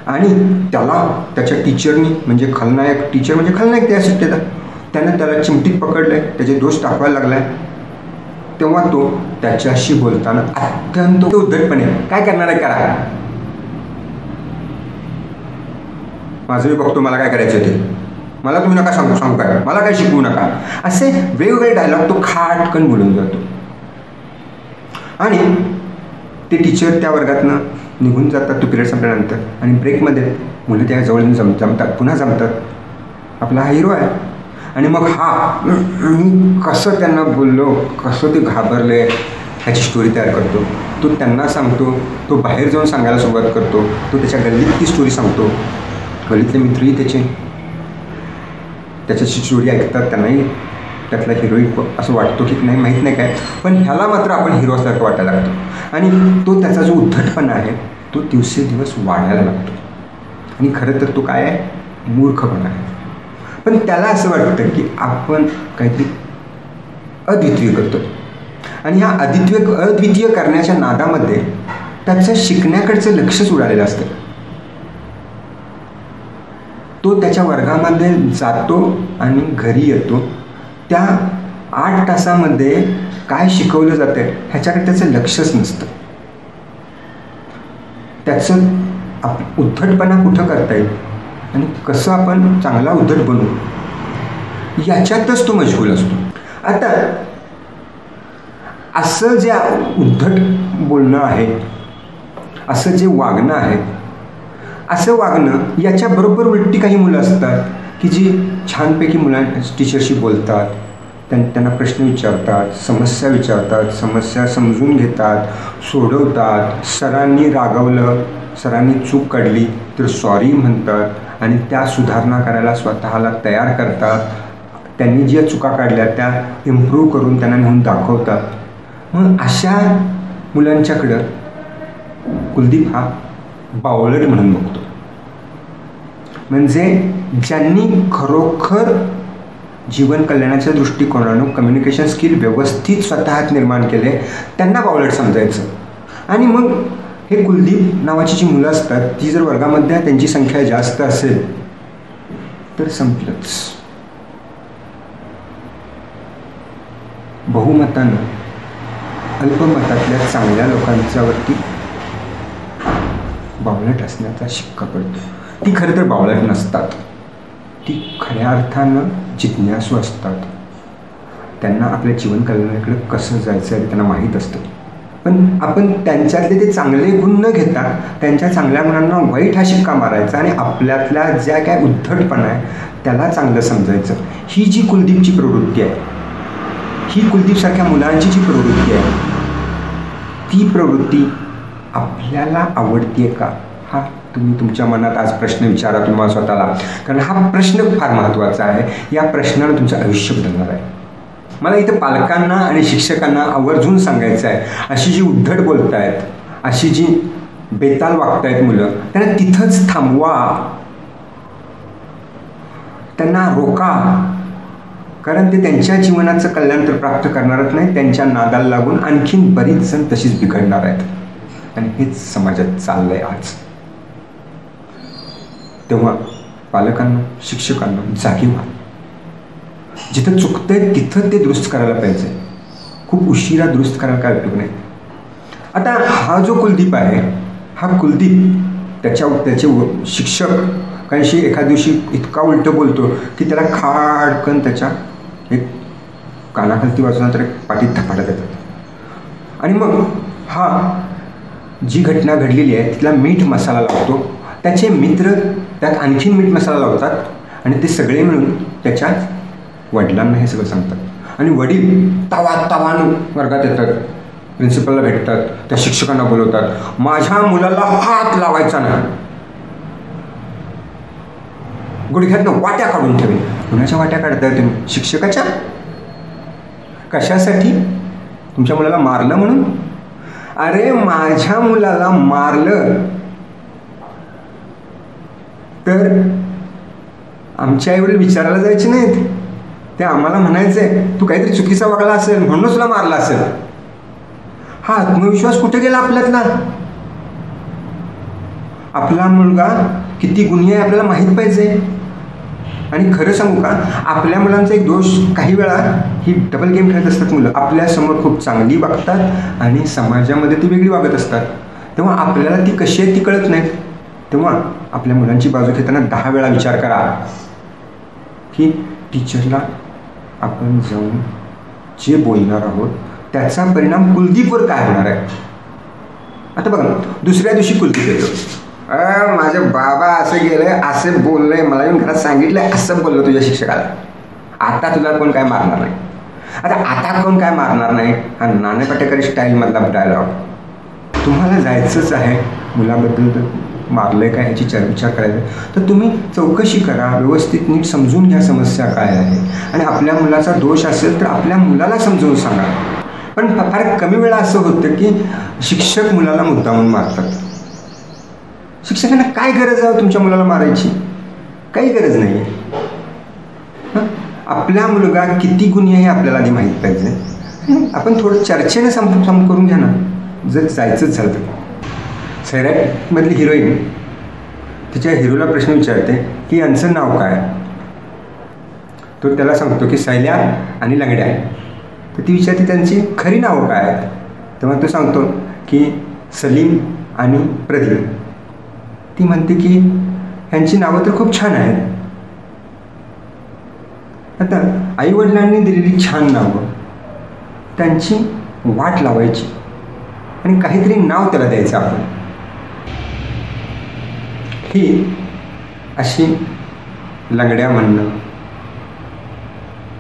आणि त्याला त्याच्या टीचरनी, म्हणजे खलनायक, टीचर म्हणजे खलनायक त्या शिकतात, त्यानं त्याला चिमटीत पकडलं आहे, त्याचे दोष दाखवायला लागला आहे. तेव्हा तो त्याच्याशी बोलताना अत्यंत उद्धटपणे काय करणार आहे करा, माझं मी बघतो, मला काय करायचं ते, मला तुम्ही नका सांगू काय, मला काय शिकवू नका, असे वेगवेगळे डायलॉग तो खाटकन बोलून जातो. आणि ते टीचर त्या वर्गातनं निघून जातात तो पिरियड संपल्यानंतर. आणि ब्रेकमध्ये मुलं त्या जवळ जमतात, पुन्हा जमतात. आपला हा हिरो आहे. आणि मग मी कसं त्यांना बोललो, कसं ते घाबरले ह्याची स्टोरी तयार करतो. तो त्यांना सांगतो, तो बाहेर जाऊन सांगायला सुरुवात करतो, तो त्याच्या गल्लीत ती स्टोरी सांगतो. गल्लीतले मित्रही त्याच्याची स्टोरी ऐकतात, त्यांनाही त्यातला हिरो असं वाटतो की नाही माहीत नाही काय, पण ह्याला मात्र आपण हिरो असल्यासारखं वाटायला लागतो. आणि तो त्याचा जो उद्धटपणा आहे तो दिवसेदिवस वाढायला लागतो. आणि खरं तर तो काय आहे, मूर्खपणा आहे. पण त्याला असं वाटतं की आपण काहीतरी अद्वितीय करतो. आणि ह्या अद्वितीय करण्याच्या नादामध्ये त्याचं शिकण्याकडचं लक्षच उडालेलं असतं. तो त्याच्या वर्गामध्ये जातो आणि घरी येतो, त्या 8 तासामध्ये काय शिकवलं जातं ह्याच्याकडे त्याचं लक्षच नसतं. त्याचं उद्धटपणा कुठं करता येईल आणि कसं आपण चांगला उद्धट बनवू याच्यातच तो मशगूल असतो. आता असं जे उद्धट बोलणं आहे, असं जे वागणं आहे, असं वागणं याच्याबरोबर उलटी काही मुलं असतात की जी छानपैकी टीचरशी बोलतात, त्यांना प्रश्न विचारतात, समस्या विचारतात, समस्या समजून घेतात, सोडवतात. सरांनी रागवलं, सरांनी चूक काढली तर सॉरी म्हणतात आणि त्या सुधारणा करायला स्वतःला तयार करतात. त्यांनी ज्या चुका काढल्या त्या इम्प्रूव्ह करून त्यांना नेऊन दाखवतात. मग अशा मुलांच्याकडं कुलदीप हा बावळट म्हणून बघतो. म्हणजे ज्यांनी खरोखर जीवन कल्याणाच्या दृष्टिकोनानं कम्युनिकेशन स्किल व्यवस्थित स्वतःत निर्माण केले त्यांना बावळट समजायचं. आणि मग हे कुलदीप नावाची जी मुलं असतात ती जर वर्गामध्ये त्यांची संख्या जास्त असेल तर संपलंच. बहुमतानं अल्पमतातल्या चांगल्या लोकांच्यावरती बावळट असण्याचा शिक्का पडतो. ती खरं तर बावळट नसतात, ती खऱ्या अर्थानं जिज्ञासू असतात. त्यांना आपल्या जीवन कल्याणाकडे कसं जायचं आहे त्यांना माहीत असतं. पण आपण त्यांच्यातले ते चांगले गुण न घेता त्यांच्या चांगल्या गुणांना वाईट हा शिक्का मारायचा आणि आपल्यातल्या ज्या काय उद्धटपणा आहे त्याला चांगलं समजायचं. ही जी कुलदीपची प्रवृत्ती आहे, ही कुलदीपसारख्या मुलांची जी प्रवृत्ती आहे, ती प्रवृत्ती आपल्याला आवडते का? हा तुम्ही तुमच्या मनात आज प्रश्न विचारा तुम्हाला स्वतःला, कारण हा प्रश्न फार महत्त्वाचा आहे. या प्रश्नानं तुमचं आयुष्य बदलणार आहे. मला इथं पालकांना आणि शिक्षकांना आवर्जून सांगायचं आहे, अशी जी उद्धट बोलत आहेत, अशी जी बेताल वागतायत मुलं, त्यांना तिथंच थांबवा, त्यांना रोका. कारण ते त्यांच्या जीवनाचं कल्याण तर प्राप्त करणारच नाही, त्यांच्या नादाला लागून आणखीन बरीच जण तशीच बिघडणार आहेत. आणि हेच समाजात चाललंय आज. तेव्हा पालकांना, शिक्षकांना जागी व्हा. जिथं चुकतंय तिथं ते दुरुस्त करायला पाहिजे. खूप उशिरा दुरुस्त करायला काय उपयोग नाही. आता हा जो कुलदीप आहे, हा कुलदीप त्याचे शिक्षकांशी एखाद्या दिवशी इतका उलटं बोलतो की त्याला खाडकन त्याच्या एक कानाखालती वाजून तर एक पाठीत धपाटा देतात. आणि मग हा जी घटना घडलेली आहे तिला मीठ मसाला लावतो. त्याचे मित्र त्यात आणखीन मीठ मसाला लावतात आणि ते सगळे मिळून त्याच्या वडिलांना हे सगळं सांगतात. आणि वडील तावानं वर्गात येतात, प्रिन्सिपलला भेटतात, त्या शिक्षकांना बोलवतात, माझ्या मुलाला हात लावायचा नाही, गुडघ्यातनं वाट्या काढून ठेवेल. कुणाच्या वाट्या काढताय तुम्ही? शिक्षकाच्या? कशासाठी? तुमच्या मुलाला मारलं म्हणून? अरे माझ्या मुलाला मारलं तर आमचे आईवडील विचारायला जायचे नाहीत. ते आम्हाला म्हणायचंय तू काहीतरी चुकीचा वागला असेल म्हणूनच तुला मारला असेल. हा आत्मविश्वास कुठे गेला आपल्यातला? आपला मुलगा किती गुणी आहे आपल्याला माहीत पाहिजे. आणि खरं सांगू का, आपल्या मुलांचा एक दोष, काही वेळा ही डबल गेम खेळत असतात मुलं. आपल्यासमोर खूप चांगली वागतात आणि समाजामध्ये ती वेगळी वागत असतात. तेव्हा आपल्याला ती कशी आहे ती कळत नाही. तेव्हा आपल्या मुलांची बाजू घेताना 10 वेळा विचार करा की टीचरला आपण जाऊन जे बोलणार आहोत त्याचा परिणाम कुलदीपवर काय होणार आहे. आता बघा, दुसऱ्या दिवशी कुलदीप येतो, माझे बाबा असं गेलंय, असे बोललंय, मला येऊन घरात सांगितलंय, असं बोललं तुझ्या शिक्षकाला, आता तुला कोण काय मारणार नाही. आता कोण काय मारणार नाही हा नाना पाटेकरी स्टाईलमधला डायलॉग. तुम्हाला जायचंच आहे मुलाबद्दल तर मारलंय का ह्याची विचार करायचा तर तुम्ही चौकशी करा, व्यवस्थित नीट समजून घ्या समस्या काय आहे. आणि आपल्या मुलाचा दोष असेल तर आपल्या मुलाला समजून सांगा. पण फार कमी वेळा असं होतं की शिक्षक मुलाला मुद्दामून मारतात. शिक्षकांना काय गरज आहे तुमच्या मुलाला मारायची? काही गरज नाही आहे. आपला मुलगा किती गुणी आहे आपल्याला आधी माहीत पाहिजे. आपण थोडं चर्चेने सम करून घ्या ना, जर जायचंच झालं तर. सैराटमधली हिरोईन तिच्या हिरोला प्रश्न विचारते की यांचं नाव काय? तो त्याला सांगतो की सैल्या आणि लंगड्या. तर ती विचारते त्यांची खरी नावं काय आहेत? तेव्हा तो सांगतो की सलीम आणि प्रदीप. ती म्हणते की ह्यांची नावं तर खूप छान आहेत. आता आईवडिलांनी दिलेली छान नावं त्यांची वाट लावायची आणि काहीतरी नाव त्याला द्यायचं आपण. ही अशी लंगड्या म्हणणं,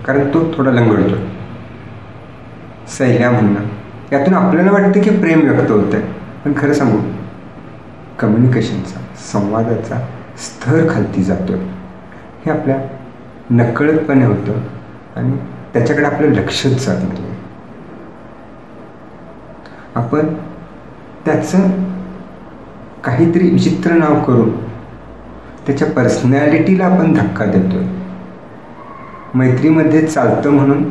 कारण तो थोडा लंगडतो. सैल्या म्हणणं, यातून आपल्याला वाटतं की प्रेम व्यक्त होतं आहे. पण खरं सांगू, कम्युनिकेशनचा, संवादाचा स्तर खालती जातो. हे आपल्या नकळतपणे होतं आणि त्याच्याकडे आपलं लक्षच जात नाही. आपण त्याचं काहीतरी विचित्र नाव करून त्याच्या पर्सनॅलिटीला आपण धक्का देतोय. मैत्रीमध्ये चालतं म्हणून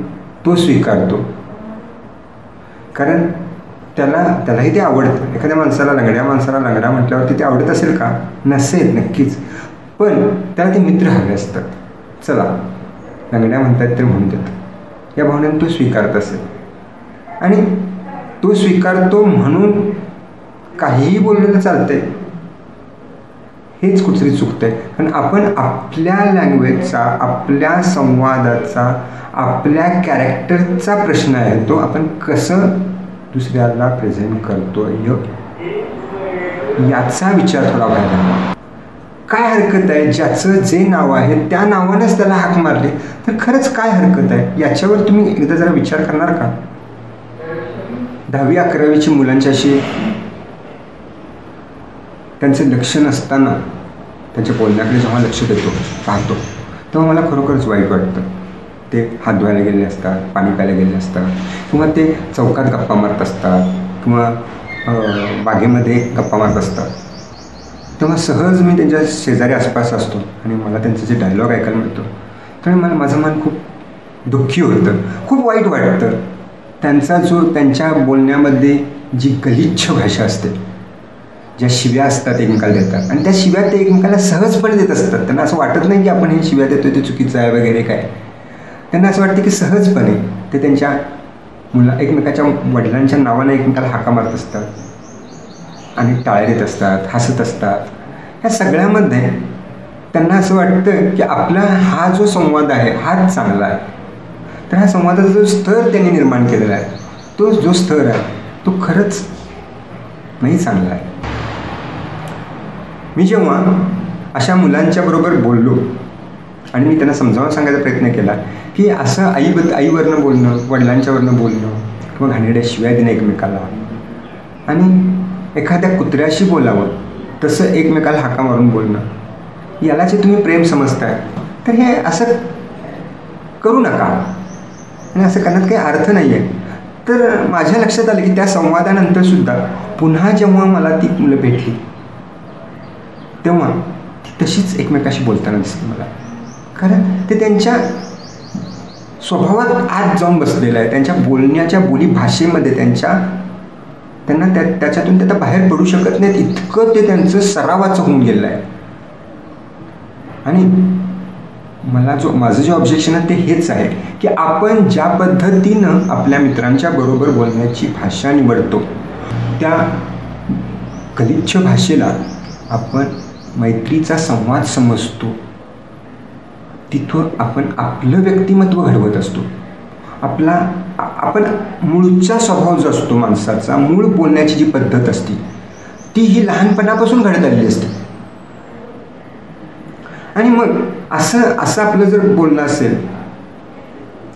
तो स्वीकारतो, कारण त्यालाही ते आवडतं. एखाद्या माणसाला लंगडा म्हटल्यावरती ते आवडत असेल का? नसेल, नक्कीच. पण त्याला ते मित्र हवे असतात. चला लंगड्या म्हणतात तर म्हणून देतात, या भावनेने तो स्वीकारत असेल. आणि तो स्वीकारतो म्हणून काहीही बोललं तर चालतंय, हेच कुठेतरी चुकतंय. कारण आपण आपल्या लँग्वेजचा, आपल्या संवादाचा, आपल्या कॅरेक्टरचा प्रश्न आहे. तो आपण कसं दुसऱ्याला प्रेझेंट करतोय याचा विचार थोडा व्हायला हवा. काय हरकत आहे, ज्याचं जे नाव आहे त्या नावानेच त्याला हाक मारली तर खरंच काय हरकत आहे, याच्यावर तुम्ही एकदा जरा विचार करणार का? 10वी 11वीची मुलांच्याशी त्यांचे लक्ष नसताना त्यांच्या बोलण्याकडे जेव्हा लक्ष देतो पाहतो तेव्हा मला खरोखरच वाईट वाटतं. ते हात धुवायला गेलेले असतात, पाणी प्यायला गेलेले असतात, किंवा ते चौकात गप्पा मारत असतात, किंवा बागेमध्ये गप्पा मारत असतात. तेव्हा सहज मी त्यांच्या शेजारी आसपास असतो आणि मला त्यांचे जे डायलॉग ऐकायला मिळतो त्यामुळे माझं मन खूप दुःखी होतं, खूप वाईट वाटतं. त्यांच्या बोलण्यामध्ये जी गलिच्छ भाषा असते, ज्या शिव्या असतात एकमेकाला देतात, आणि त्या शिव्या ते एकमेकाला सहजपणे देत असतात. त्यांना असं वाटत नाही की आपण हे शिव्या देतो ते चुकीचं आहे वगैरे काय. त्यांना असं वाटतं की सहजपणे ते त्यांच्या एकमेकाच्या वडिलांच्या नावाने एकमेकाला हाका मारत असतात आणि टाळे देत असतात, हसत असतात. ह्या सगळ्यामध्ये त्यांना असं वाटतं की आपला हा जो संवाद आहे हाच चांगला आहे. तर ह्या संवादाचा जो स्तर त्यांनी निर्माण केलेला आहे, तो जो स्तर आहे तो खरंच नाही चांगला आहे. मी जेव्हा अशा मुलांच्या बरोबर बोललो आणि मी त्यांना समजावून सांगायचा प्रयत्न केला की असं आईवरनं बोलणं, वडिलांच्यावरनं बोलणं, किंवा घाणेरड्या शिव्या देणं एकमेकाला, आणि एखाद्या कुत्र्याशी बोलावं तसं एकमेकाला हाका मारून बोलणं, याला जे तुम्ही प्रेम समजताय तर हे असं करू नका, आणि असं करण्यात काही अर्थ नाही आहे. तर माझ्या लक्षात आलं की त्या संवादानंतरसुद्धा पुन्हा जेव्हा मला ती मुलं भेटली तेव्हा ती तशीच एकमेकाशी बोलताना दिसली मला. कारण ते त्यांच्या स्वभावात आत जाऊन बसलेलं आहे. त्यांच्या बोलण्याच्या बोलीभाषेमध्ये त्यांना त्याच्यातून ते बाहेर पडू शकत नाहीत, इतकं ते त्यांचं सरावाचं होऊन गेलं आहे. आणि माझं जे ऑब्जेक्शन आहे ते हेच आहे की आपण ज्या पद्धतीनं आपल्या मित्रांच्या बरोबर बोलण्याची भाषा निवडतो त्या गलिच्छ भाषेला आपण मैत्रीचा संवाद समजतो. तिथून आपण आपलं व्यक्तिमत्व घडवत असतो. आपण मूळचा स्वभाव जो असतो माणसाचा, मूळ बोलण्याची जी पद्धत असते ती ही लहानपणापासून घडत आलेली असते. आणि मग असं आपलं जर बोलणं असेल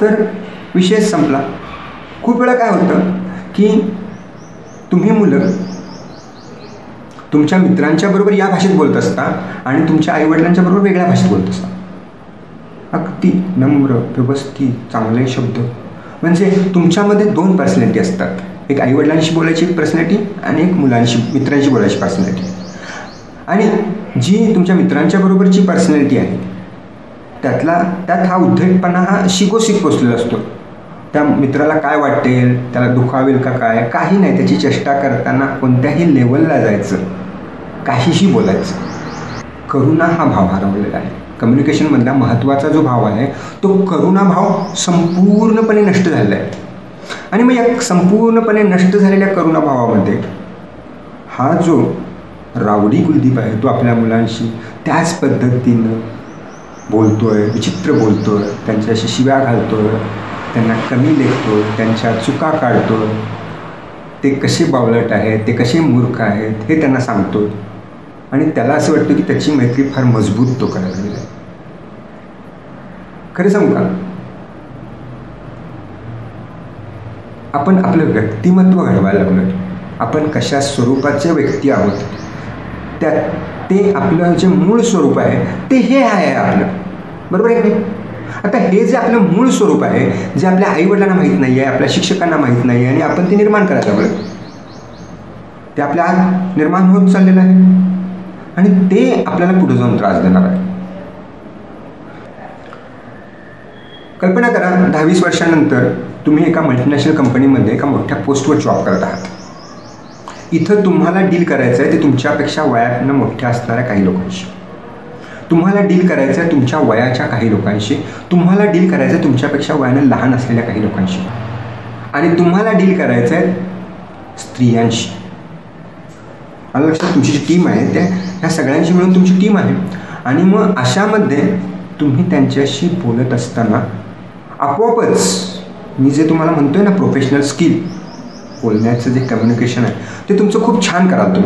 तर विषय संपला. खूप वेळा काय होतं की तुम्ही मुलं तुमच्या मित्रांच्या बरोबर या भाषेत बोलत असता आणि तुमच्या आईवडिलांच्या बरोबर वेगळ्या भाषेत बोलत असता. अगदी नम्र, व्यवस्थित, चांगले शब्द, म्हणजे तुमच्यामध्ये 2 पर्सनॅलिटी असतात. एक आईवडिलांशी बोलायची एक पर्सनॅलिटी आणि एक मित्रांशी बोलायची पर्सनॅलिटी. आणि जी तुमच्या मित्रांच्या बरोबरची पर्सनॅलिटी आहे त्यात हा उद्धटपणा हा शिकोशिक पोचलेला असतो. त्या मित्राला काय वाटेल, त्याला दुखावेल का काय, काही नाही, त्याची चेष्टा करताना कोणत्याही लेवलला जायचं, काहीही बोलायचं. करुणा हा भाव हरवलेला आहे. कम्युनिकेशनमधला महत्त्वाचा जो भाव आहे तो करुणा भाव संपूर्णपणे नष्ट झालेला आहे. आणि मग या संपूर्णपणे नष्ट झालेल्या करुणा भावामध्ये हा जो रावडी कुलदीप आहे तो आपल्या मुलांशी त्याच पद्धतीनं बोलतोय, विचित्र बोलतोय, त्यांच्याशी शिव्या घालतोय, त्यांना कमी लेखतोय, त्यांच्या चुका काढतोय, ते कसे बावलट आहेत, ते कसे मूर्ख आहेत हे त्यांना सांगतोय. आणि त्याला असं वाटतं की त्याची मैत्री फार मजबूत तो करायला लागलेला आहे. खरं सांगू का, आपण आपलं व्यक्तिमत्व घडवायला लागलो. आपण कशा स्वरूपाचे व्यक्ती आहोत ते आपलं जे मूळ स्वरूप आहे ते हे आहे आपलं, बरोबर आहे की नाही? आता हे जे आपलं मूळ स्वरूप आहे, जे आपल्या आईवडिलांना माहीत नाही आहे, आपल्या शिक्षकांना माहीत नाही आहे, आणि आपण ते निर्माण करायला लागलो, ते आपल्या आत निर्माण होत चाललेलं आहे आणि ते आपल्याला पुढे जाऊन त्रास देणार आहे. कल्पना करा, 10-20 वर्षानंतर तुम्ही एका मल्टीनॅशनल कंपनीमध्ये एका मोठ्या पोस्टवर जॉब करत आहात. इथं तुम्हाला डील करायचं आहे ते तुमच्यापेक्षा वयानं मोठ्या असणाऱ्या काही लोकांशी, तुम्हाला डील करायचं आहे तुमच्या वयाच्या काही लोकांशी, तुम्हाला डील करायचं आहे तुमच्यापेक्षा वयानं लहान असलेल्या काही लोकांशी, आणि तुम्हाला डील करायचं आहे स्त्रियांशी. मला लक्षात तुमची जी टीम आहे ह्या सगळ्यांशी मिळून तुमची टीम आहे. आणि मग अशामध्ये तुम्ही त्यांच्याशी बोलत असताना आपोआपच मी जे तुम्हाला म्हणतोय ना प्रोफेशनल स्किल, बोलण्याचं जे कम्युनिकेशन आहे ते तुमचं खूप छान कराल.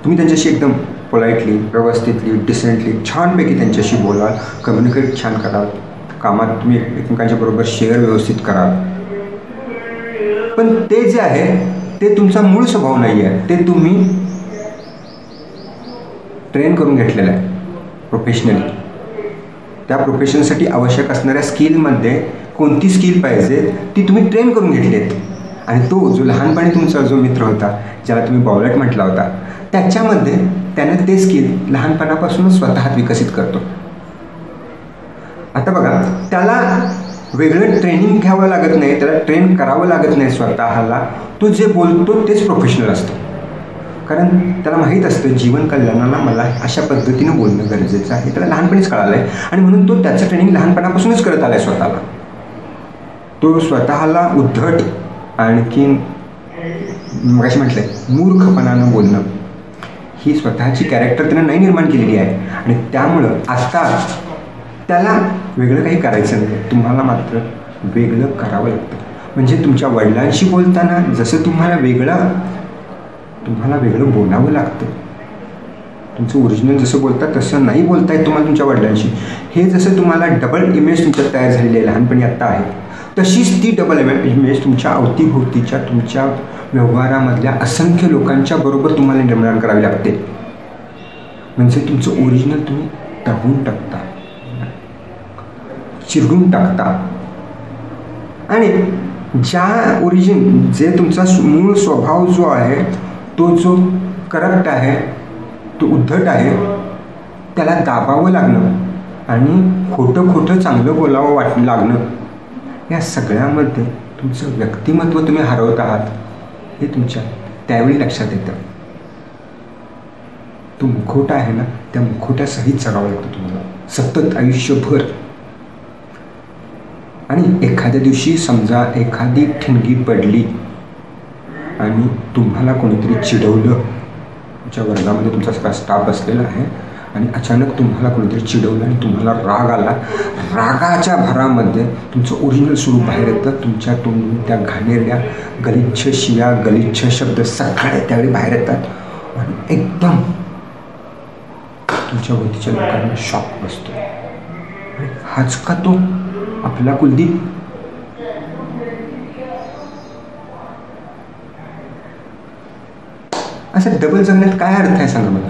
तुम्ही त्यांच्याशी एकदम पोलाइटली, व्यवस्थितली, डिसेंटली, छानपैकी त्यांच्याशी बोलाल, कम्युनिकेट छान कराल, कामात तुम्ही एकमेकांच्या बरोबर शेअर व्यवस्थित कराल. पण ते जे आहे ते तुमचा मूळ स्वभाव नाही आहे, ते तुम्ही ट्रेन करून घेतलेलं आहे प्रोफेशनली. त्या प्रोफेशनसाठी आवश्यक असणाऱ्या स्किलमध्ये कोणती स्किल पाहिजे ती तुम्ही ट्रेन करून घेतली आहेत. आणि तो जो लहानपणी तुमचा जो मित्र होता, ज्याला तुम्ही बावलट म्हटला होता, त्याच्यामध्ये त्याने ते स्किल लहानपणापासूनच स्वतःत विकसित करतो. आता बघा, त्याला वेगळं ट्रेनिंग घ्यावं लागत नाही, त्याला ट्रेन करावं लागत नाही स्वतःला. तो जे बोलतो तेच प्रोफेशनल असतं, कारण त्याला माहीत असतं जीवन कल्याणाला मला अशा पद्धतीनं बोलणं गरजेचं आहे. त्याला लहानपणीच कळालं आहे आणि म्हणून तो त्याचं ट्रेनिंग लहानपणापासूनच करत आला आहे स्वतःला. तो स्वतःला उद्धट, आणखीन मगाशी म्हटलं आहे मूर्खपणानं बोलणं, ही स्वतःची कॅरेक्टर त्यानं नाही निर्माण केलेली आहे. आणि त्यामुळं आता त्याला वेगळं काही करायचं नाही, तुम्हाला मात्र वेगळं करावं लागतं. म्हणजे तुमच्या वडिलांशी बोलताना जसं तुम्हाला वेगळं बोलावं लागतं, तुमचं ओरिजिनल जसं बोलतात तसं नाही बोलता येत तुम्हाला तुमच्या वडिलांशी. हे जसं तुम्हाला डबल इमेज तुमच्यात तयार झालेली आहे लहानपणी आत्ता आहे, तशीच ती डबल इमेज तुमच्या अवतीभोवतीच्या तुमच्या व्यवहारामधल्या असंख्य लोकांच्या बरोबर तुम्हाला निर्माण करावी लागते. म्हणजे तुमचं ओरिजिनल तुम्ही दबून टाकता, चिरडून टाकता. आणि ज्या ओरिजिन जे तुमचा मूळ स्वभाव जो आहे, तो जो करप्ट आहे, तो उद्धट आहे, त्याला दाबावं लागणं आणि खोटं चांगलं बोलावं लागणं, या सगळ्यामध्ये तुमचं व्यक्तिमत्व तुम्ही हरवत आहात हे तुमच्या त्यावेळी लक्षात येतं. तो मुखवटा आहे ना, त्या मुखवट्यासहित जगावं लागतं तुम्हाला सतत आयुष्यभर. आणि एखाद्या दिवशी समजा एखादी ठिणगी पडली आणि तुम्हाला कोणीतरी चिडवलं, तुमच्या वर्गामध्ये तुमचा सगळा स्टाफ बसलेला आहे आणि अचानक तुम्हाला कोणीतरी चिडवलं आणि तुम्हाला राग आला, रागाच्या भरामध्ये तुमचं ओरिजिनल स्वरूप बाहेर येतं. तुमच्या तोंडून त्या घाणेरड्या गलिच्छ शिव्या, गलिच्छ शब्द सगळे त्यावेळी बाहेर येतात आणि एकदम तुमच्या भोवतीच्या लोकांना शॉक बसतो. आणि हाच का तो आपला कुलदीप? असं डबल जगण्यात काय अर्थ आहे सांगा मला.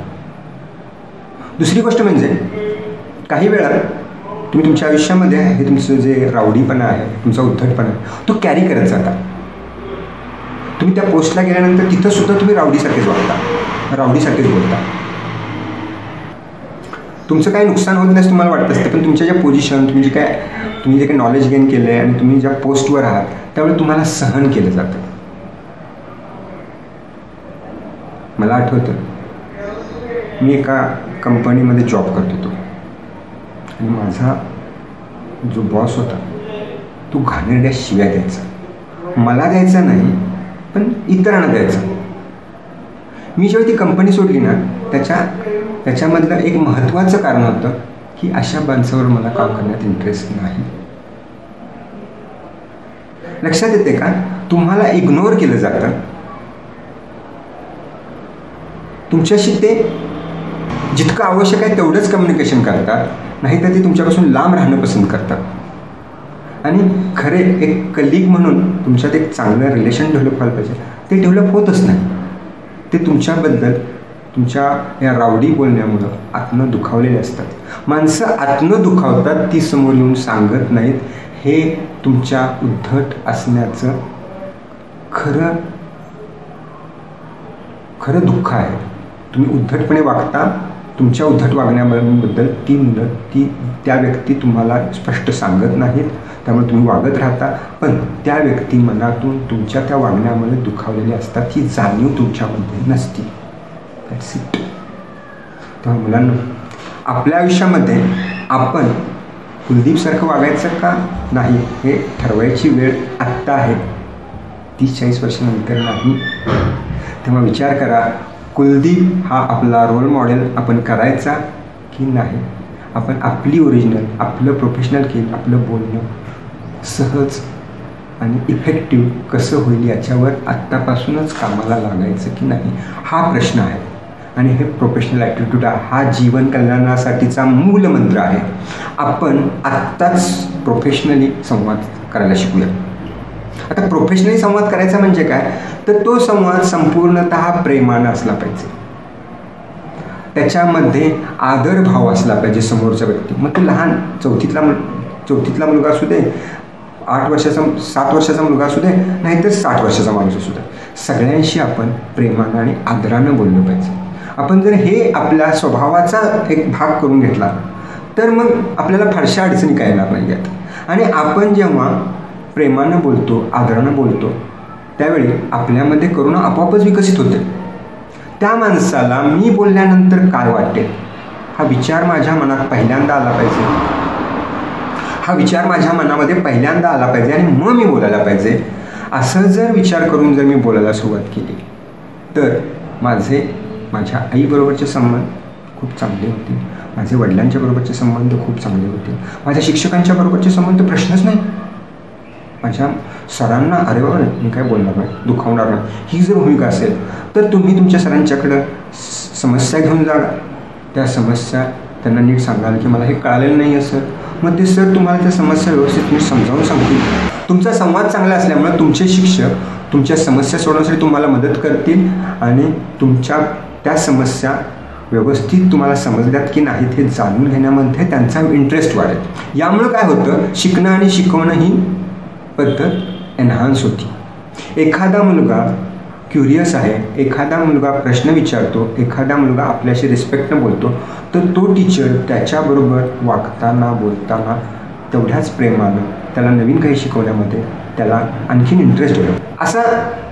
दुसरी गोष्ट म्हणजे काही वेळा तुम्ही तुमच्या आयुष्यामध्ये हे तुमचं जे रावडीपणा आहे, तुमचा उद्धटपणा आहे, तो कॅरी करत जाता. तुम्ही त्या पोस्टला गेल्यानंतर तिथं सुद्धा तुम्ही रावडीसारखेच वागता, रावडीसारखेच बोलता. तुमचं काही नुकसान होत नाही तुम्हाला वाटत असतं, पण तुमच्या ज्या पोझिशन, तुम्ही जे काही नॉलेज गेन केलं आहे आणि तुम्ही ज्या पोस्टवर आहात त्यावेळी तुम्हाला सहन केलं जातं. मला आठवतं, मी एका कंपनीमध्ये जॉब करत होतो आणि माझा जो बॉस होता तो घाणेरड्या शिव्या द्यायचा. मला द्यायचा नाही, पण इतरांना द्यायचा. मी जेव्हा ती कंपनी सोडली ना, त्याच्यामधलं एक महत्त्वाचं कारण होतं की अशा माणसावर मला काम करण्यात इंटरेस्ट नाही. लक्षात येते का? तुम्हाला इग्नोर केलं जातं. तुमच्याशी ते जितकं आवश्यक आहे तेवढंच कम्युनिकेशन करतात, नाहीतर ते तुमच्यापासून लांब राहणं पसंत करतात. आणि खरे एक कलीग म्हणून तुमच्यात एक चांगलं रिलेशन डेव्हलप व्हायला पाहिजे, ते डेव्हलप होतच नाही. ते तुमच्याबद्दल तुमच्या या रावडी बोलण्यामुळं आत्म दुखावलेले असतात. माणसं आत्म दुखावतात, ती समोर येऊन सांगत नाहीत. हे तुमच्या उद्धट असण्याचं खरं दुःख आहे. तुम्ही उद्धटपणे वागता, तुमच्या उद्धट वागण्याबद्दल त्या व्यक्ती तुम्हाला स्पष्ट सांगत नाहीत, त्यामुळे तुम्ही वागत राहता. पण त्या व्यक्ती मनातून तुमच्या त्या वागण्यामुळे दुखावलेले असतात, ही जाणीव तुमच्यामध्ये नसती. That's it. तेव्हा मुलांना आपल्या आयुष्यामध्ये आपण कुलदीपसारखं वागायचं का नाही हे ठरवायची वेळ आत्ता आहे, 30-40 वर्षानंतर नाही. तेव्हा विचार करा, कुलदीप हा आपला रोल मॉडेल आपण करायचा की नाही. आपण आपली ओरिजिनल, आपलं प्रोफेशनल केलं, आपलं बोलणं सहज आणि इफेक्टिव्ह कसं होईल याच्यावर आत्तापासूनच कामाला लागायचं की नाही, हा प्रश्न आहे. आणि हे प्रोफेशनल ॲटिट्यूड हा जीवन कल्याणासाठीचा मूलमंत्र आहे. आपण आत्ताच प्रोफेशनली संवाद करायला शिकूया. आता प्रोफेशनली संवाद करायचा म्हणजे काय, तर तो संवाद संपूर्णतः प्रेमानं असला पाहिजे. त्याच्यामध्ये आदरभाव असला पाहिजे समोरच्या व्यक्ती. मग तो लहान चौथीतला मुलगा असू दे, 7 वर्षाचा मुलगा असू दे, नाहीतर 60 वर्षाचा माणूस असू दे, सगळ्यांशी आपण प्रेमानं आणि आदरानं बोललं पाहिजे. आपण जर हे आपल्या स्वभावाचा एक भाग करून घेतला तर मग आपल्याला फारशा अडचणी काय येणार नाही आहेत. आणि आपण जेव्हा प्रेमानं बोलतो, आदरानं बोलतो, त्यावेळी आपल्यामध्ये करुणा आपोआपच विकसित होते. त्या माणसाला मी बोलल्यानंतर काय वाटेल हा विचार माझ्या मनात पहिल्यांदा आला पाहिजे. हा विचार माझ्या मनामध्ये पहिल्यांदा आला पाहिजे आणि मग मी बोलायला पाहिजे. असं जर विचार करून जर मी बोलायला सुरुवात केली तर माझ्या आईबरोबरचे संबंध खूप चांगले होते, माझे वडिलांच्या बरोबरचे संबंध खूप चांगले होते, माझ्या शिक्षकांच्या बरोबरचे संबंध प्रश्नच नाही. माझ्या सरांना अरे बाबा मी काय बोलणार नाही, दुखावणार नाही, ही जर भूमिका असेल तर तुम्ही तुमच्या सरांच्याकडं समस्या घेऊन जा. त्या समस्या त्यांना नीट सांगाल की मला हे कळालेलं नाही आहे सर. मग ते सर तुम्हाला त्या समस्या व्यवस्थित नीट समजावून सांगतील. तुमचा संवाद चांगला असल्यामुळे तुमचे शिक्षक तुमच्या समस्या सोडवण्यासाठी तुम्हाला मदत करतील आणि तुमच्या त्या समस्या व्यवस्थित तुम्हाला समजल्यात की नाहीत हे जाणून घेण्यामध्ये त्यांचा इंटरेस्ट वाढेल. यामुळं काय होतं, शिकणं आणि शिकवणं ही पद्धत एनहान्स होती. एखादा मुलगा क्युरियस आहे, एखादा मुलगा प्रश्न विचारतो, एखादा मुलगा आपल्याशी रिस्पेक्टनं बोलतो, तर तो टीचर त्याच्याबरोबर वागताना बोलताना तेवढ्याच प्रेमानं त्याला नवीन काही शिकवण्यामध्ये त्याला आणखीन इंटरेस्ट होतो. असा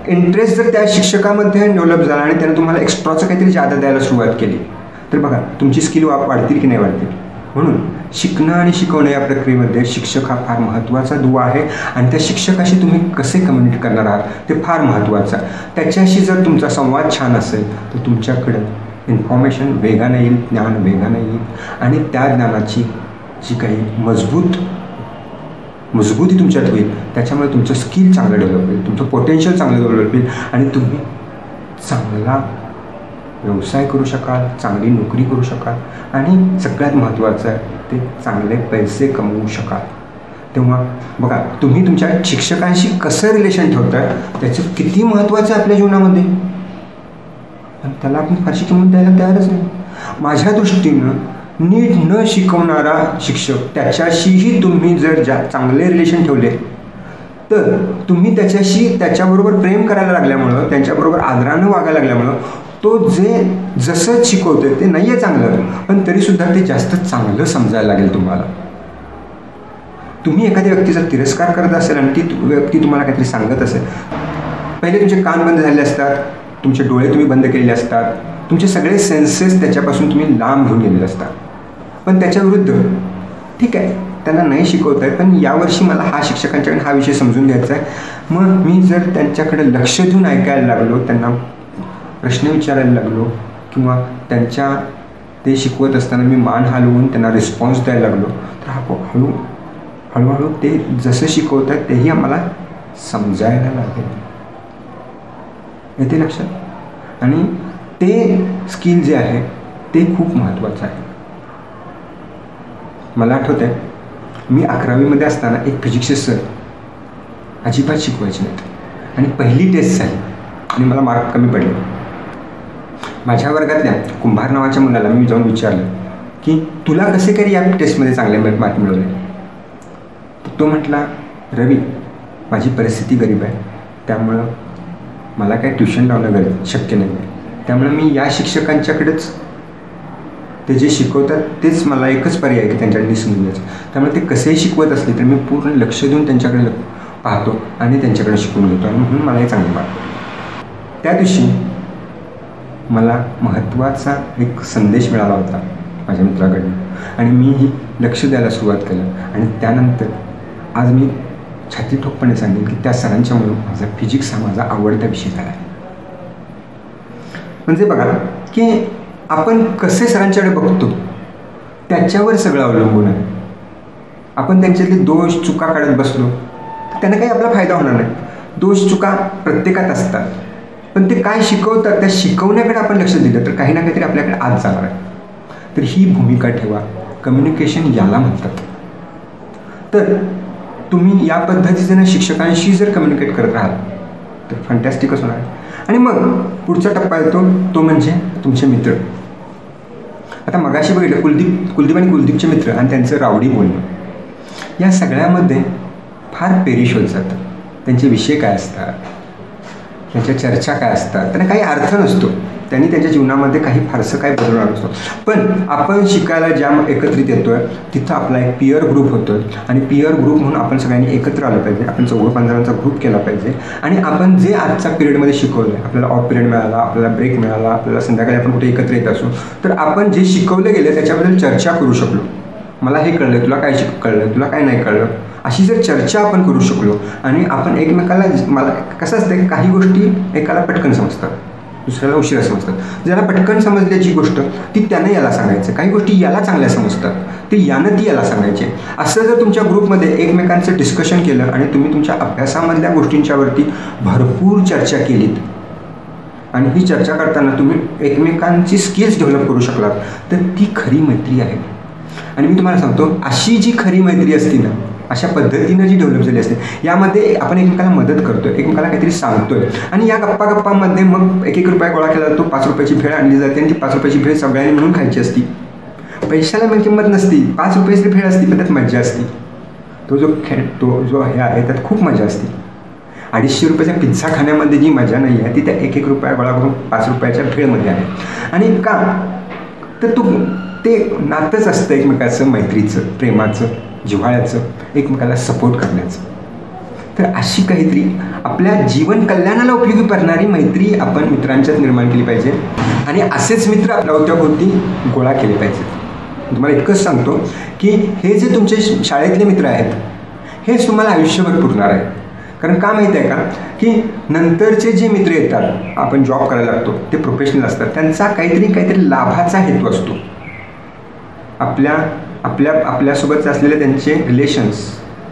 इंटरेस्ट जर त्या शिक्षकामध्ये डेव्हलप झाला आणि त्याने तुम्हाला एक्स्ट्राचं काहीतरी जादा द्यायला सुरुवात केली तर बघा तुमची स्किल वाढतील की नाही वाढतील. म्हणून शिकणं आणि शिकवणं या प्रक्रियेमध्ये शिक्षक हा फार महत्त्वाचा दुवा आहे आणि त्या शिक्षकाशी तुम्ही कसे कम्युनिकेट करणार आहात ते फार महत्त्वाचं आहे. त्याच्याशी जर तुमचा संवाद छान असेल तर तुमच्याकडं इन्फॉर्मेशन वेगानं येईल, ज्ञान वेगानं येईल आणि त्या ज्ञानाची जी काही मजबूती तुमच्यात होईल त्याच्यामुळे तुमचं स्किल चांगलं डेव्हलप होईल, तुमचं पोटेन्शियल चांगलं डेव्हलप होईल आणि तुम्ही चांगला व्यवसाय करू शकाल, चांगली नोकरी करू शकाल आणि सगळ्यात महत्त्वाचं आहे ते चांगले पैसे कमवू शकाल. तेव्हा बघा तुम्ही तुमच्या शिक्षकांशी कसं रिलेशन ठेवताय त्याचं किती महत्त्वाचं आहे आपल्या जीवनामध्ये आणि त्याला आपण फारशी किंमत द्यायला तयारच नाही. माझ्या दृष्टीनं नीट न शिकवणारा शिक्षक त्याच्याशीही तुम्ही जर चांगले रिलेशन ठेवले तर तुम्ही त्याच्याबरोबर प्रेम करायला लागल्यामुळं, त्यांच्याबरोबर आदरानं वागायला लागल्यामुळं तो जसं शिकवतोय ते नाही आहे चांगलं पण तरीसुद्धा ते जास्त चांगलं समजायला लागेल तुम्हाला. तुम्ही एखाद्या व्यक्तीचा तिरस्कार करत असेल आणि ती व्यक्ती तुम्हाला काहीतरी सांगत असेल, पहिले तुमचे कान बंद झाले असतात, तुमचे डोळे तुम्ही बंद केलेले असतात, तुमचे सगळे सेन्सेस त्याच्यापासून तुम्ही लांब घेऊन गेलेले असतात. पण त्याच्याविरुद्ध ठीक आहे त्यांना नाही शिकवत आहे पण यावर्षी मला हा शिक्षकांच्याकडे हा विषय समजून घ्यायचा आहे. मग मी जर त्यांच्याकडे लक्ष देऊन ऐकायला लागलो, त्यांना प्रश्न विचारायला लागलो किंवा ते शिकवत असताना मी मान हलवून त्यांना रिस्पॉन्स द्यायला लागलो तर हळूहळू ते जसं शिकवत आहेत तेही आम्हाला समजायला लागेल. येते लक्षात. आणि ते स्किल जे आहे ते खूप महत्त्वाचं आहे. मला आठवतं आहे मी 11वीमध्ये असताना एक फिजिक्सचे सर अजिबात शिकवायचे नाहीत आणि पहिली टेस्ट झाली आणि मला मार्क कमी पडले. माझ्या वर्गातल्या कुंभार नावाच्या मुलाला मी जाऊन विचारलं की तुला कसे काही या टेस्टमध्ये चांगले मार्क मिळवले. तो म्हटला रवी माझी परिस्थिती गरीब आहे त्यामुळं मला काय ट्युशन लावणं शक्य नाही आहे, त्यामुळे मी या शिक्षकांच्याकडेच ते जे शिकवतात तेच मला एकच पर्याय की त्यांच्याकडे समजून घ्यायचं. त्यामुळे ते कसेही शिकवत असले तर मी पूर्ण लक्ष देऊन त्यांच्याकडे पाहतो आणि त्यांच्याकडे शिकून घेतो आणि म्हणून मला हे चांगलं वाटतं. त्या दिवशी मला महत्त्वाचा एक संदेश मिळाला होता माझ्या मित्राकडनं आणि मीही लक्ष द्यायला सुरुवात केलं आणि त्यानंतर आज मी छाती ठोकपणे सांगेन की त्या सरांच्यामुळे माझा फिजिक्स हा माझा आवडता विषय झाला आहे. म्हणजे बघा की आपण कसे सरांच्याकडे बघतो त्याच्यावर सगळं अवलंबून आहे. आपण त्यांच्यातले दोष चुका काढत बसलो तर त्यांना काही आपला फायदा होणार नाही. दोष चुका प्रत्येकात असतात, पण ते काय शिकवतात त्या शिकवण्याकडे आपण लक्ष दिलं तर काही ना काहीतरी आपल्याकडे आज जाणार आहे. तर ही भूमिका ठेवा. कम्युनिकेशन याला म्हणतात. तर तुम्ही या पद्धतीने शिक्षकांशी जर कम्युनिकेट करत राहाल तर फंटॅस्टिकच होणार आहे. आणि मग पुढचा टप्पा येतो तो म्हणजे तुमचे मित्र. आता मगाशी बघितलं कुलदीप आणि कुलदीपचे मित्र आणि त्यांचं रावडी बोलणं, या सगळ्यामध्ये फार पेरिश होत जातं. त्यांचे विषय काय असतात, त्यांच्या चर्चा काय असतात, त्यांना काही अर्थ नसतो. त्यांनी त्यांच्या जीवनामध्ये काही फारसं काही बदलणार नसतो. पण आपण शिकायला ज्या एकत्रित येतोय तिथं आपला एक पिअर ग्रुप होतो आणि पिअर ग्रुप म्हणून आपण सगळ्यांनी एकत्र आलं पाहिजे. आपण 14-15 जणांचा ग्रुप केला पाहिजे आणि आपण जे आजच्या पिरियडमध्ये शिकवलं आहे, आपल्याला ऑफ पिरियड मिळाला, आपल्याला ब्रेक मिळाला, आपल्याला संध्याकाळी आपण कुठे एकत्र येत असू तर आपण जे शिकवलं गेलं त्याच्याबद्दल चर्चा करू शकलो. मला हे कळलं, तुला काय कळलं, तुला काय नाही कळलं, अशी जर चर्चा आपण करू शकलो आणि आपण एकमेकाला, मला कसं असतं काही गोष्टी एकाला पटकन समजतात, दुसऱ्याला उशिरा समजतात. ज्याला पटकन समजल्याची गोष्ट ती त्यानं याला सांगायचं, काही गोष्टी याला चांगल्या समजतात ते यानं ती याला सांगायचे. असं जर तुमच्या ग्रुपमध्ये एकमेकांचं डिस्कशन केलं आणि तुम्ही तुमच्या अभ्यासामधल्या गोष्टींच्यावरती भरपूर चर्चा केलीत आणि ही चर्चा करताना तुम्ही एकमेकांची स्किल्स डेव्हलप करू शकलात तर ती खरी मैत्री आहे. आणि मी तुम्हाला सांगतो, अशी जी खरी मैत्री असती ना, अशा पद्धतीनं जी डेव्हलप झाली असते, यामध्ये आपण एकमेकाला मदत करतोय, एकमेकाला काहीतरी सांगतोय आणि या गप्पामध्ये मग 1-1 रुपया गोळा केला जातो, 5 रुपयाची भेळ आणली जाते आणि ती 5 रुपयाची भेळ सगळ्यांनी म्हणून खायची असती. पैशाला पण किंमत नसती, 5 रुपयाची भेळ असती पण त्यात मजा असते. तो जो हे आहे त्यात खूप मजा असते. 250 रुपयाचा पिझ्झा खाण्यामध्ये जी मजा नाही आहे ती त्या 1-1 रुपया गोळा करून 5 रुपयाच्या भेळमध्ये आहे. आणि का तर ते नातंच असतं एकमेकाचं, मैत्रीचं, प्रेमाचं, जिव्हाळ्याचं, एकमेकाला सपोर्ट करण्याचं. तर अशी काहीतरी आपल्या जीवन कल्याणाला उपयोगी पडणारी मैत्री आपण मित्रांच्यात निर्माण केली पाहिजे आणि असेच मित्र आपल्या अवतीभोवती गोळा केले पाहिजेत. तुम्हाला इतकंच सांगतो की हे जे तुमचे शाळेतले मित्र आहेत हेच तुम्हाला आयुष्यभर पुरणार आहे. कारण का माहीत आहे का की नंतरचे जे मित्र येतात, आपण जॉब करायला लागतो, ते प्रोफेशनल असतात, त्यांचा काहीतरी लाभाचा हेतू असतो. आपल्यासोबत असलेले त्यांचे रिलेशन्स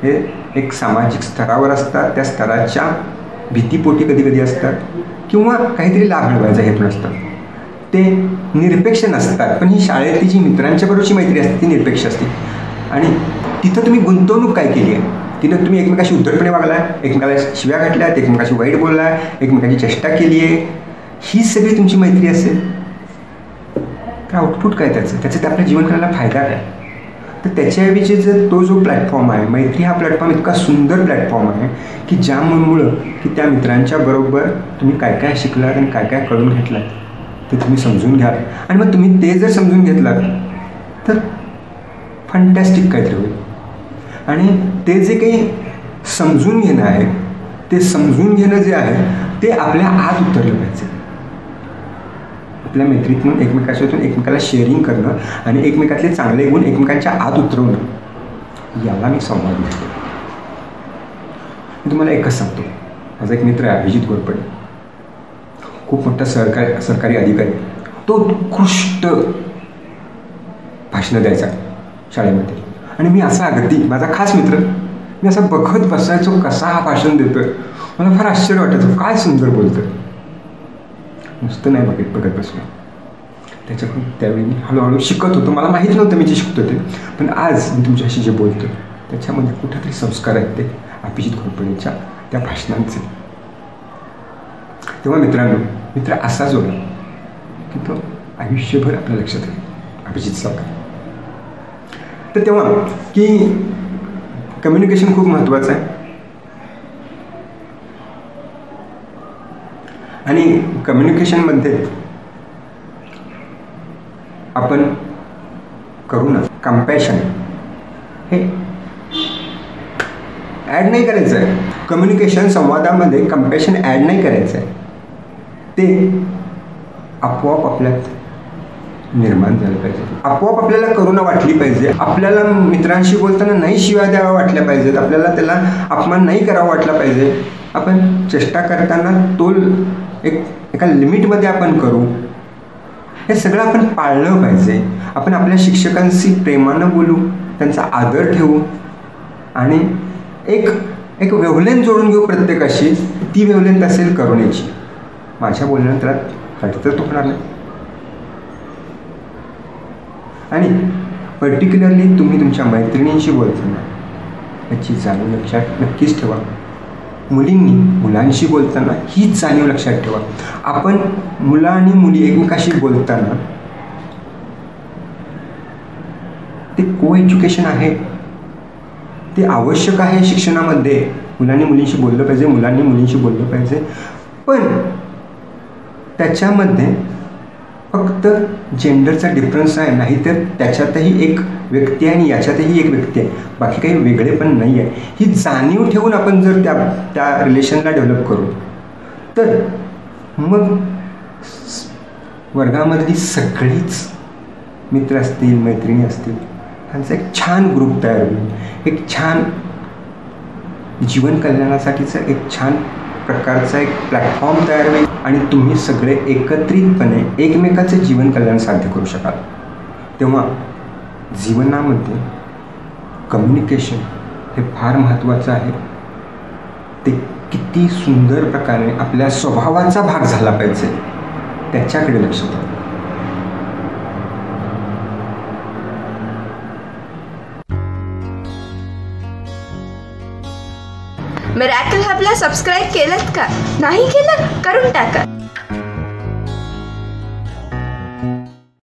हे एक सामाजिक स्तरावर असतात, त्या स्तराच्या भीतीपोटी कधी असतात किंवा काहीतरी लाभ मिळवायचा हेतू नसतात. ते निरपेक्ष नसतात. पण ही शाळेतली जी मित्रांच्या बरोबरची मैत्री असते ती निरपेक्ष असते. आणि तिथं तुम्ही गुंतवणूक काय केली आहे, तिथं तुम्ही एकमेकाशी उद्धटपणे वागलाय, एकमेकाला शिव्या घातल्यात, एकमेकाशी वाईट बोललाय, एकमेकाची चेष्टा केली आहे, ही सगळी तुमची मैत्री असेल तर आउटपुट काय त्याचं आपल्या जीवन करायला फायदा काय. तर त्याच्याऐवजी जर तो जो प्लॅटफॉर्म आहे, मैत्री हा प्लॅटफॉर्म इतका सुंदर प्लॅटफॉर्म आहे की ज्यामुळं की त्या मित्रांच्या बरोबर तुम्ही काय काय शिकलात आणि काय काय कळून घेतलात ते तुम्ही समजून घ्या आणि मग तुम्ही ते जर समजून घेतलात तर फंटॅस्टिक काहीतरी होईल. आणि ते जे काही समजून घेणं आहे, ते समजून घेणं जे आहे ते आपल्या आत उतरलं पाहिजे. आपल्या मैत्रीतून एकमेकाला शेअरिंग करणं आणि एकमेकातले चांगले गुण एकमेकांच्या आत उतरवणं, याला मी संवाद म्हणतो. मी तुम्हाला एकच सांगतो, माझा एक मित्र आहे अभिजित घोरपडे, खूप मोठा सरकारी अधिकारी. तो उत्कृष्ट भाषणं द्यायचा शाळेमध्ये आणि मी असा अगदी माझा खास मित्र, मी असा बघत बसायचो कसा हा भाषण देतोय. मला फार आश्चर्य वाटायचं, काय सुंदर बोलतोय. नुसतं नाही बघत बसलो, त्याच्याकडून त्यावेळी मी हळूहळू शिकत होतो. मला माहीत नव्हतं मी जे शिकतो ते, पण आज मी तुमच्याशी जे बोलतो त्याच्यामध्ये कुठेतरी संस्कार आहेत ते अभिजित घोरपडेच्या त्या भाषणांचे. तेव्हा मित्रांनो, मित्र असा जोडला की तो आयुष्यभर आपल्या लक्षात राहील, अभिजित सारखा. तर तेव्हा की कम्युनिकेशन खूप महत्त्वाचं आहे आणि कम्युनिकेशनमध्ये आपण करू ना कंपॅशन हे ॲड नाही करायचं आहे. कम्युनिकेशन संवादामध्ये कंपॅशन ॲड नाही करायचं आहे, ते आपोआप आपल्यात निर्माण झालं पाहिजे. आपोआप आपल्याला करुणा वाटली पाहिजे. आपल्याला मित्रांशी बोलताना नाही शिव्या द्यावा वाटल्या पाहिजेत, आपल्याला त्याला अपमान नाही करावा वाटला पाहिजे. आपण चेष्टा करताना तो एका लिमिटमध्ये आपण करू, हे सगळं आपण पाळलं पाहिजे. आपण आपल्या शिक्षकांशी प्रेमानं बोलू, त्यांचा आदर ठेवू आणि एक वेव्हलेंथ जोडून घेऊ प्रत्येकाशी. ती वेव्हलेंथ असेल करुणेची. माझ्या बोलण्यानंतर तर तो होणार नाही. आणि पर्टिक्युलरली तुम्ही तुमच्या मैत्रिणींशी बोलताना याची जाणीव लक्षात नक्कीच ठेवा. मुलींनी मुलांशी बोलताना हीच जाणीव लक्षात ठेवा. आपण मुलं आणि मुली एकमेकाशी बोलताना ते को एज्युकेशन आहे, ते आवश्यक आहे शिक्षणामध्ये. मुलांनी मुलींशी बोललं पाहिजे, मुलांनी मुलींशी बोललं पाहिजे. पण त्याच्यामध्ये फक्त जेंडरचा डिफरन्स आहे, नाहीतर त्याच्यातही एक व्यक्ती आहे आणि याच्यातही एक व्यक्ती आहे, बाकी काही वेगळे पण नाही आहे. ही जाणीव ठेवून आपण जर त्या रिलेशनला डेव्हलप करू तर मग वर्गामधली सगळीच मित्र असतील, मैत्रिणी असतील, ह्यांचा एक छान ग्रुप तयार होईल. एक छान जीवन कल्याणासाठीचं एक छान प्रकारचा एक प्लॅटफॉर्म तयार होईल आणि तुम्ही सगळे एकत्रितपणे एकमेकाचं जीवन कल्याण साध्य करू शकाल. तेव्हा जीवनामध्ये कम्युनिकेशन हे फार महत्त्वाचं आहे. ते किती सुंदर प्रकारे आपल्या स्वभावाचा भाग झाला पाहिजे त्याच्याकडे लक्ष द्या. मिरॅकल हबला सबस्क्राईब केलं का? नाही केलं? करून टाका.